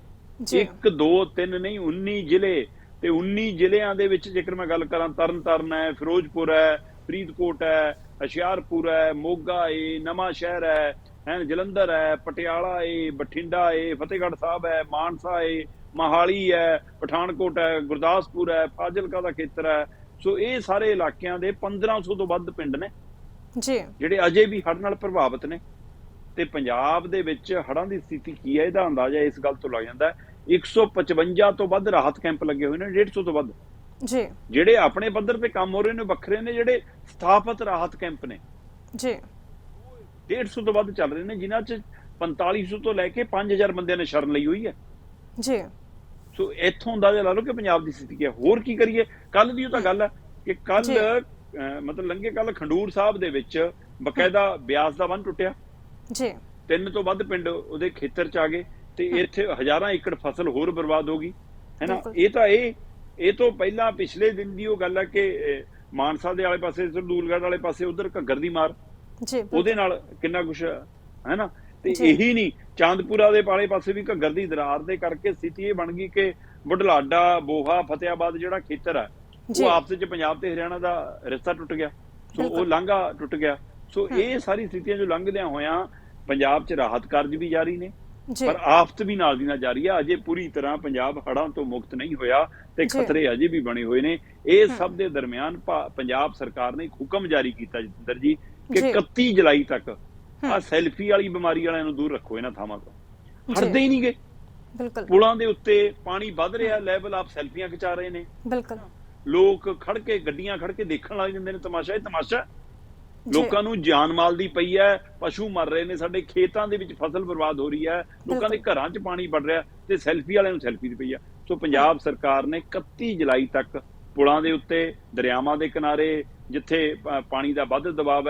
1 2 3 ਨਹੀਂ 19 ਜ਼ਿਲ੍ਹੇ, ਤੇ 19 ਜ਼ਿਲ੍ਹਿਆਂ ਦੇ ਵਿੱਚ ਜੇਕਰ ਮੈਂ ਗੱਲ ਕਰਾਂ, ਤਰਨਤਾਰਨ ਹੈ, ਫਿਰੋਜ਼ਪੁਰ ਹੈ, ਫਰੀਦਕੋਟ ਹੈ, ਹੁਸ਼ਿਆਰਪੁਰ ਹੈ, ਮੋਗਾ ਏ, ਨਵਾਂ ਸ਼ਹਿਰ ਹੈ, ਜਲੰਧਰ ਹੈ, ਪਟਿਆਲਾ ਏ, ਬਠਿੰਡਾ ਏ, ਫਤਿਹਗੜ੍ਹ ਸਾਹਿਬ ਹੈ, ਮਾਨਸਾ ਏ, ਮੋਹਾਲੀ ਹੈ, ਪਠਾਨਕੋਟ ਹੈ, ਗੁਰਦਾਸਪੁਰ ਹੈ, ਫਾਜ਼ਿਲਕਾ ਦਾ ਖੇਤਰ ਹੈ। ਸੋ ਇਹ ਸਾਰੇ ਇਲਾਕਿਆਂ ਦੇ 1500 ਤੋਂ ਵੱਧ ਪਿੰਡ ਨੇ ਜੀ ਜਿਹੜੇ ਅਜੇ ਵੀ ਹੜ੍ਹ ਨਾਲ ਪ੍ਰਭਾਵਿਤ ਨੇ। ਤੇ ਪੰਜਾਬ ਦੇ ਵਿੱਚ ਹੜ੍ਹਾਂ ਦੀ ਸਥਿਤੀ ਕੀ ਹੈ ਇਹਦਾ ਅੰਦਾਜ਼ਾ ਇਸ ਗੱਲ ਤੋਂ ਲੱਗ ਜਾਂਦਾ ਹੈ। 155 ਤੋਂ ਵੱਧ ਰਾਹਤ ਕੈਂਪ ਲੱਗੇ ਹੋਏ ਨੇ, 150 ਤੋਂ ਵੱਧ ਜੀ ਜਿਹੜੇ ਆਪਣੇ ਪੱਧਰ ਤੇ ਕੰਮ ਹੋ ਰਹੇ ਨੇ, ਵੱਖਰੇ ਨੇ ਜਿਹੜੇ ਸਥਾਪਿਤ ਰਾਹਤ ਕੈਂਪ ਨੇ ਜੀ 150 ਤੋਂ ਵੱਧ ਚੱਲ ਰਹੇ ਨੇ, ਜਿਨ੍ਹਾਂ 'ਚ 4500 ਤੋਂ ਲੈ ਕੇ 5000 ਬੰਦਿਆਂ ਨੇ ਸ਼ਰਨ ਲਈ ਹੋਈ ਹੈ ਜੀ। ਸੋ ਇੱਥੋਂ ਅੰਦਾਜ਼ਾ ਲਾ ਲਓ ਕਿ ਪੰਜਾਬ ਦੀ ਸਥਿਤੀ ਕੀ ਹੈ। ਹੋਰ ਕੀ ਕਰੀਏ? ਕੱਲ ਦੀ ਉਹ ਤਾਂ ਗੱਲ ਹੈ ਕਿ ਕੱਲ ਮਤਲਬ ਲੰਘੇ ਕੱਲ ਖੰਡੂਰ ਸਾਹਿਬ ਦੇ ਵਿੱਚ ਬਕਾਇਦਾ ਬਿਆਸ ਦਾ ਬੰਨ ਟੁੱਟਿਆ ਜੀ, 3 ਤੋਂ ਵੱਧ ਪਿੰਡ ਉਹਦੇ ਖੇਤਰ 'ਚ ਆ ਗਏ ਤੇ ਇੱਥੇ ਹਜ਼ਾਰਾਂ ਏਕੜ ਫਸਲ ਹੋਰ ਬਰਬਾਦ ਹੋ ਗਈ ਹੈ ਨਾ। ਇਹ ਤਾਂ ਇਹ ਤੋਂ ਪਹਿਲਾਂ ਪਿਛਲੇ ਦਿਨ ਦੀ ਉਹ ਗੱਲ ਹੈ ਕਿ ਮਾਨਸਾ ਦੇ ਵਾਲੇ ਪਾਸੇ, ਸਰਦੂਲਗੜ੍ਹ ਵਾਲੇ ਪਾਸੇ ਉਧਰ ਘੱਗਰ ਦੀ ਮਾਰ, ਉਹਦੇ ਨਾਲ ਕਿੰਨਾ ਕੁਛ ਹੈ ਨਾ। ਤੇ ਇਹੀ ਨਹੀਂ, ਚਾਂਦਪੁਰਾ ਦੇ ਵਾਲੇ ਪਾਸੇ ਵੀ ਘੱਗਰ ਦੀ ਦਰਾਰ ਦੇ ਕਰਕੇ ਸਥਿਤੀ ਇਹ ਬਣ ਗਈ ਕਿ ਬੁਢਲਾਡਾ, ਬੋਹਾ, ਫਤਿਆਬਾਦ ਜਿਹੜਾ ਖੇਤਰ ਹੈ ਉਹ ਆਪਸ ਵਿੱਚ ਪੰਜਾਬ ਤੇ ਹਰਿਆਣਾ ਦਾ ਰਿਸ਼ਤਾ ਟੁੱਟ ਗਿਆ। ਸੋ ਉਹ ਲਾਂਘਾ ਟੁੱਟ ਗਿਆ। ਸੋ ਇਹ ਸਾਰੀ ਸਥਿਤੀਆਂ ਜੋ ਲੰਘਦਿਆਂ ਹੋਇਆਂ ਪੰਜਾਬ 'ਚ ਰਾਹਤ ਕਾਰਜ ਵੀ ਜਾਰੀ ਨੇ, ਪਰ ਆਫਤ ਵੀ ਨਾਲ ਦੀ ਨਾਲ ਜਾਰੀ ਆ। ਅਜੇ ਪੂਰੀ ਤਰ੍ਹਾਂ ਪੰਜਾਬ ਹੜ੍ਹਾਂ ਤੋਂ ਮੁਕਤ ਨਹੀਂ ਹੋਇਆ ਤੇ ਖਤਰੇ ਅਜੇ ਵੀ ਬਣੇ ਹੋਏ ਨੇ। ਇਹ ਸਭ ਦੇ ਦਰਮਿਆਨ ਪੰਜਾਬ ਸਰਕਾਰ ਨੇ ਇੱਕ ਹੁਕਮ ਜਾਰੀ ਕੀਤਾ ਜਤਿੰਦਰ ਜੀ ਕਿ 31 ਜੁਲਾਈ ਤੱਕ ਆ ਸੈਲਫੀ ਵਾਲੀ ਬਿਮਾਰੀ ਵਾਲਿਆਂ ਨੂੰ ਦੂਰ ਰੱਖੋ ਇਹਨਾਂ ਥਾਵਾਂ ਤੋਂ। ਹਟਦੇ ਹੀ ਨਹੀਂ ਗਏ। ਬਿਲਕੁਲ, ਪੁਲਾਂ ਦੇ ਉੱਤੇ ਪਾਣੀ ਵੱਧ ਰਿਹਾ, ਲੈਵਲ ਆਪ ਸੈਲਫੀਆਂ ਖਿਚਾ ਰਹੇ ਨੇ। ਬਿਲਕੁਲ, ਲੋਕ ਖੜ ਕੇ, ਗੱਡੀਆਂ ਖੜ ਕੇ ਦੇਖਣ ਲੱਗ ਜਾਂਦੇ ਨੇ। ਤਮਾਸ਼ਾ, ਇਹ ਤਮਾਸ਼ਾ ਲੋਕਾਂ ਨੂੰ ਜਾਨ ਮਾਲ ਦੀ ਪਈ ਹੈ, ਪਸ਼ੂ ਮਰ ਰਹੇ ਨੇ, ਸਾਡੇ ਖੇਤਾਂ ਦੇ ਵਿੱਚ ਫਸਲ ਬਰਬਾਦ ਹੋ ਰਹੀ ਹੈ, ਲੋਕਾਂ ਦੇ ਘਰਾਂ 'ਚ ਪਾਣੀ ਵੜ ਰਿਹਾ ਤੇ ਸੈਲਫੀ ਵਾਲਿਆਂ ਨੂੰ ਸੈਲਫੀ ਦੀ ਪਈ ਆ। ਸੋ ਪੰਜਾਬ ਸਰਕਾਰ ਨੇ 31 ਜੁਲਾਈ ਤੱਕ ਪੁਲਾਂ ਦੇ ਉੱਤੇ, ਦਰਿਆਵਾਂ ਦੇ ਕਿਨਾਰੇ, ਜਿੱਥੇ ਪਾਣੀ ਦਾ ਵੱਧ ਦਬਾਅ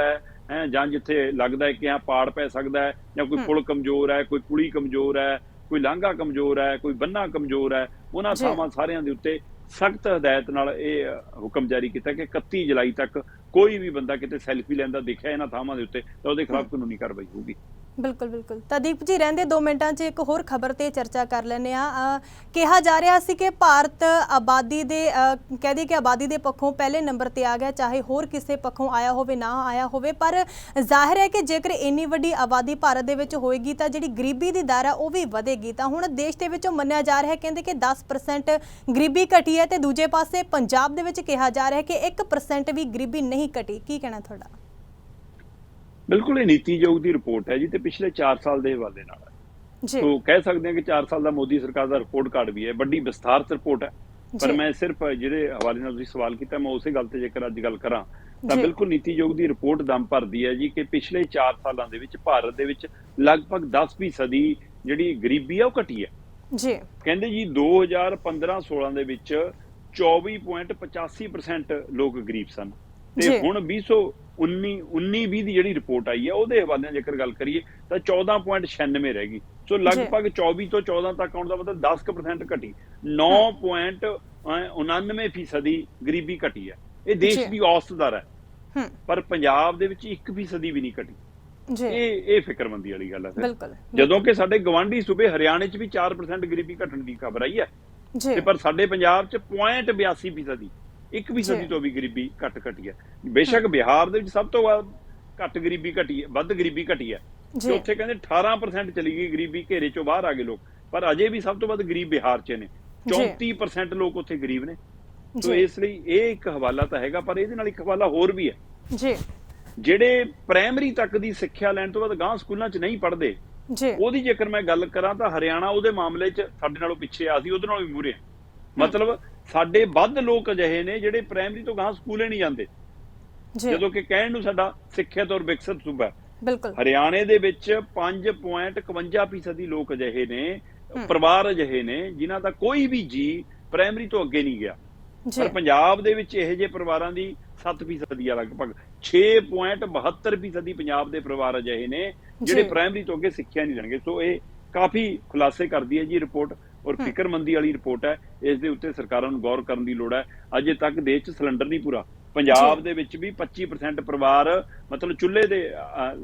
ਹੈ ਜਾਂ ਜਿੱਥੇ ਲੱਗਦਾ ਹੈ ਕਿ ਪਾੜ ਪੈ ਸਕਦਾ ਹੈ ਜਾਂ ਕੋਈ ਪੁਲ ਕਮਜ਼ੋਰ ਹੈ, ਕੋਈ ਪੁਲੀ ਕਮਜ਼ੋਰ ਹੈ, ਕੋਈ ਲਾਂਘਾ ਕਮਜ਼ੋਰ ਹੈ, ਕੋਈ ਬੰਨਾ ਕਮਜ਼ੋਰ ਹੈ, ਉਹਨਾਂ ਥਾਵਾਂ ਸਾਰਿਆਂ ਦੇ ਉੱਤੇ ਸਖਤ ਹਦਾਇਤ ਨਾਲ ਇਹ ਹੁਕਮ ਜਾਰੀ ਕੀਤਾ ਕਿ 31 ਜੁਲਾਈ ਤੱਕ ਕੋਈ ਵੀ ਬੰਦਾ ਕਿਤੇ ਸੈਲਫੀ ਲੈਂਦਾ ਦੇਖਿਆ ਇਹਨਾਂ ਥਾਵਾਂ ਦੇ ਉੱਤੇ ਤਾਂ ਉਹਦੇ ਖਿਲਾਫ ਕਾਨੂੰਨੀ ਕਾਰਵਾਈ ਹੋਊਗੀ। ਬਿਲਕੁਲ ਬਿਲਕੁਲ। ਤਾਂ ਦੀਪ ਜੀ, ਰਹਿੰਦੇ 2 ਮਿੰਟਾਂ 'ਚ ਇੱਕ ਹੋਰ ਖਬਰ ਤੇ ਚਰਚਾ ਕਰ ਲੈਂਦੇ ਆ। ਕਿਹਾ ਜਾ ਰਿਹਾ ਸੀ ਕਿ ਭਾਰਤ ਆਬਾਦੀ ਦੇ ਕਹਦੇ ਕਿ ਆਬਾਦੀ ਦੇ ਪੱਖੋਂ ਪਹਿਲੇ ਨੰਬਰ ਤੇ ਆ ਗਿਆ, ਚਾਹੇ ਹੋਰ ਕਿਸੇ ਪੱਖੋਂ ਆਇਆ ਹੋਵੇ ਨਾ ਆਇਆ ਹੋਵੇ, ਪਰ ਜ਼ਾਹਿਰ ਹੈ ਕਿ ਜੇਕਰ ਇੰਨੀ ਵੱਡੀ ਆਬਾਦੀ ਭਾਰਤ ਦੇ ਵਿੱਚ ਹੋਏਗੀ ਤਾਂ ਜਿਹੜੀ ਗਰੀਬੀ ਦੀ ਦਰ ਹੈ ਉਹ ਵੀ ਵਧੇਗੀ। ਤਾਂ ਹੁਣ ਦੇਸ਼ ਦੇ ਵਿੱਚੋਂ ਮੰਨਿਆ ਜਾ ਰਿਹਾ, ਕਹਿੰਦੇ ਕਿ 10% ਗਰੀਬੀ ਘਟੀ ਹੈ ਤੇ ਦੂਜੇ ਪਾਸੇ ਪੰਜਾਬ ਦੇ ਵਿੱਚ ਕਿਹਾ ਜਾ ਰਿਹਾ ਕਿ 1% ਵੀ ਗਰੀਬੀ ਨਹੀਂ ਘਟੀ। ਕੀ ਕਹਿਣਾ ਤੁਹਾਡਾ? ਬਿਲਕੁਲ, ਇਹ ਨੀਤੀ ਆਯੋਗ ਦੀ ਰਿਪੋਰਟ ਹੈ ਜੀ ਤੇ ਪਿਛਲੇ 4 ਸਾਲ ਦੇ ਹਵਾਲੇ ਨਾਲ ਹੈ। ਸੋ ਕਹਿ ਸਕਦੇ ਹਾਂ ਕਿ 4 ਸਾਲ ਦਾ ਮੋਦੀ ਸਰਕਾਰ ਦਾ ਰਿਪੋਰਟ ਕਾਰਡ ਵੀ ਹੈ, ਵੱਡੀ ਵਿਸਥਾਰਤ ਰਿਪੋਰਟ ਹੈ। ਪਰ ਮੈਂ ਸਿਰਫ ਜਿਹੜੇ ਹਵਾਲੇ ਨਾਲ ਤੁਸੀਂ ਸਵਾਲ ਕੀਤਾ ਮੈਂ ਉਸੇ ਗੱਲ ਤੇ ਜੇਕਰ ਅੱਜ ਗੱਲ ਕਰਾਂ ਤਾਂ ਬਿਲਕੁਲ ਨੀਤੀ ਆਯੋਗ ਦੀ ਰਿਪੋਰਟ ਦਮ ਭਰਦੀ ਹੈ ਜੀ ਕਿ ਪਿਛਲੇ 4 ਸਾਲਾਂ ਦੇ ਵਿੱਚ ਭਾਰਤ ਦੇ ਵਿੱਚ ਲਗਭਗ 10% ਜਿਹੜੀ ਗਰੀਬੀ ਹੈ ਉਹ ਘਟੀ ਹੈ ਜੀ। ਕਹਿੰਦੇ ਜੀ 2015-16 ਦੇ ਵਿੱਚ 24.85% ਲੋਕ ਗਰੀਬ ਸਨ ਤੇ ਹੁਣ 19-20 ਦੀ ਜਿਹੜੀ ਰਿਪੋਰਟ ਆਈ ਹੈ ਉਹਦੇ ਹਵਾਲੇ ਨਾਲ ਜੇਕਰ ਗੱਲ ਕਰੀਏ ਤਾਂ 14.96 ਰਹਿ ਗਈ। ਸੋ ਲਗਭਗ 24 ਤੋਂ 14 ਤੱਕ ਆਉਣ ਦਾ ਮਤਲਬ 10% ਘਟੀ। 9.99% ਗਰੀਬੀ ਘਟੀ ਹੈ। ਇਹ ਦੇਸ਼ ਦੀ ਔਸਤ ਦਰ ਹੈ, ਪਰ ਪੰਜਾਬ ਦੇ ਵਿੱਚ 1% ਵੀ ਨਹੀਂ ਘਟੀ। ਇਹ ਫਿਕਰਮੰਦੀ ਵਾਲੀ ਗੱਲ ਹੈ। ਜਦੋਂ ਕਿ ਸਾਡੇ ਗਵਾਂਢੀ ਸੂਬੇ ਹਰਿਆਣੇ 'ਚ ਵੀ 4% ਗਰੀਬੀ ਘਟਣ ਦੀ ਖਬਰ ਆਈ ਹੈ, ਤੇ ਪਰ ਸਾਡੇ ਪੰਜਾਬ 'ਚ 0.82%, 1% ਤੋਂ ਵੀ ਗਰੀਬੀ ਘਟੀ ਹੈ। ਬੇਸ਼ੱਕ ਬਿਹਾਰ ਦੇ ਵਿੱਚ ਸਭ ਤੋਂ ਘੱਟ ਗਰੀਬੀ ਘਟੀ ਹੈ, ਵੱਧ ਗਰੀਬੀ ਘਟੀ ਹੈ, ਤੇ ਉੱਥੇ ਕਹਿੰਦੇ 18% ਚਲੀ ਗਈ ਗਰੀਬੀ, ਘੇਰੇ ਚੋਂ ਬਾਹਰ ਆ ਗਏ ਲੋਕ, ਪਰ ਅਜੇ ਵੀ ਸਭ ਤੋਂ ਵੱਧ ਗਰੀਬ ਬਿਹਾਰ 'ਚ ਨੇ। 34% ਲੋਕ ਉੱਥੇ ਗਰੀਬ ਨੇ। ਸੋ ਇਸ ਲਈ ਇਹ ਇੱਕ ਹਵਾਲਾ ਤਾਂ ਹੈਗਾ, ਪਰ ਇਹਦੇ ਨਾਲ ਇੱਕ ਹਵਾਲਾ ਹੋਰ ਵੀ ਹੈ। ਜਿਹੜੇ ਪ੍ਰਾਇਮਰੀ ਤੱਕ ਦੀ ਸਿੱਖਿਆ ਲੈਣ ਤੋਂ ਬਾਅਦ ਗਾਂ ਸਕੂਲਾਂ 'ਚ ਨਹੀਂ ਪੜ੍ਹਦੇ, ਉਹਦੀ ਜੇਕਰ ਮੈਂ ਗੱਲ ਕਰਾਂ ਤਾਂ ਹਰਿਆਣਾ ਉਹਦੇ ਮਾਮਲੇ 'ਚ ਸਾਡੇ ਨਾਲੋਂ ਪਿੱਛੇ ਆ, ਸੀ ਉਹਦੇ ਨਾਲੋਂ ਵੀ ਮੂਹਰੇ। ਮਤਲਬ ਸਾਡੇ ਵੱਧ ਲੋਕ ਅਜਿਹੇ ਨੇ ਜਿਹੜੇ ਪ੍ਰਾਇਮਰੀ ਤੋਂ ਗਾਂ ਸਕੂਲੇ ਨਹੀਂ ਜਾਂਦੇ, ਜਦੋਂ ਕਿ ਕਹਿਣ ਨੂੰ ਸਾਡਾ ਸਿੱਖਿਅਤ ਔਰ ਵਿਕਸਿਤ ਸੂਬਾ ਹੈ। ਹਰਿਆਣੇ ਦੇ ਵਿੱਚ 5.51% ਲੋਕ ਅਜਿਹੇ ਨੇ, ਪਰਿਵਾਰ ਅਜਿਹੇ ਨੇ ਜਿਨ੍ਹਾਂ ਦਾ ਕੋਈ ਵੀ ਜੀ ਪ੍ਰਾਇਮਰੀ ਤੋਂ ਅੱਗੇ ਨਹੀਂ ਗਿਆ। ਪਰ ਪੰਜਾਬ ਦੇ ਵਿੱਚ ਇਹੋ ਜਿਹੇ ਪਰਿਵਾਰਾਂ ਦੀ 7% ਆ, ਲਗਭਗ 6.72% ਪੰਜਾਬ ਦੇ ਪਰਿਵਾਰ ਅਜਿਹੇ ਨੇ ਜਿਹੜੇ ਪ੍ਰਾਇਮਰੀ ਤੋਂ ਅੱਗੇ ਸਿੱਖਿਆ ਨਹੀਂ ਲੈਣਗੇ। ਸੋ ਇਹ ਕਾਫੀ ਖੁਲਾਸੇ ਕਰਦੀ ਹੈ ਜੀ ਰਿਪੋਰਟ, ਔਰ ਫਿਕਰਮੰਦੀ ਵਾਲੀ ਰਿਪੋਰਟ ਹੈ। ਇਸ ਦੇ ਉੱਤੇ ਸਰਕਾਰਾਂ ਨੂੰ ਗੌਰ ਕਰਨ ਦੀ ਲੋੜ ਹੈ। ਅਜੇ ਤੱਕ ਦੇਸ਼ 'ਚ ਸਿਲੰਡਰ ਨਹੀਂ ਪੂਰਾ। ਪੰਜਾਬ ਦੇ ਵਿੱਚ ਵੀ 25% ਪਰਿਵਾਰ ਮਤਲਬ ਚੁੱਲ੍ਹੇ ਦੇ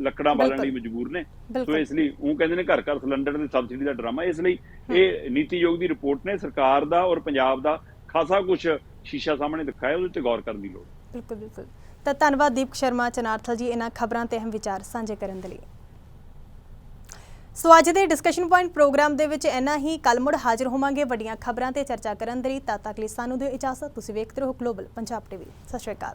ਲੱਕੜਾਂ ਬਾਲਣ ਲਈ ਮਜਬੂਰ ਨੇ। ਸੋ ਇਸ ਲਈ ਉਹ ਕਹਿੰਦੇ ਨੇ ਘਰ ਘਰ ਸਿਲੰਡਰ ਤੇ ਸਬਸਿਡੀ ਦਾ ਡਰਾਮਾ। ਇਸ ਲਈ ਇਹ ਨੀਤੀ ਆਯੋਗ ਦੀ ਰਿਪੋਰਟ ਨੇ ਸਰਕਾਰ ਦਾ ਔਰ ਪੰਜਾਬ ਦਾ ਖਾਸਾ ਕੁਝ ਸ਼ੀਸ਼ਾ ਸਾਹਮਣੇ ਦਿਖਾਇਆ, ਉਹਦੇ ਤੇ ਗੌਰ ਕਰਨ ਦੀ ਲੋੜ। ਬਿਲਕੁਲ। ਤਾਂ ਧੰਨਵਾਦ ਦੀਪਕ ਸ਼ਰਮਾ ਚਨਾਰਥਲ ਜੀ ਇਹਨਾਂ ਖਬਰਾਂ ਤੇ ਅਹਿਮ ਵਿਚਾਰ ਸਾਂਝੇ ਕਰਨ ਦੇ ਲਈ। ਸੋ ਅੱਜ ਦੇ ਡਿਸਕਸ਼ਨ ਪੁਆਇੰਟ ਪ੍ਰੋਗਰਾਮ ਦੇ ਵਿੱਚ ਇੰਨਾ ਹੀ। ਕੱਲ੍ਹ ਮੁੜ ਹਾਜ਼ਰ ਹੋਵਾਂਗੇ ਵੱਡੀਆਂ ਖਬਰਾਂ ਤੇ ਚਰਚਾ ਕਰਨ ਦੇ ਲਈ। ਤਦ ਤੱਕ ਲਈ ਸਾਨੂੰ ਦਿਓ ਇਜਾਜ਼ਤ। ਤੁਸੀਂ ਵੇਖਦੇ ਰਹੋ ਗਲੋਬਲ ਪੰਜਾਬ ਟੀਵੀ। ਸਤਿ ਸ਼੍ਰੀ ਅਕਾਲ।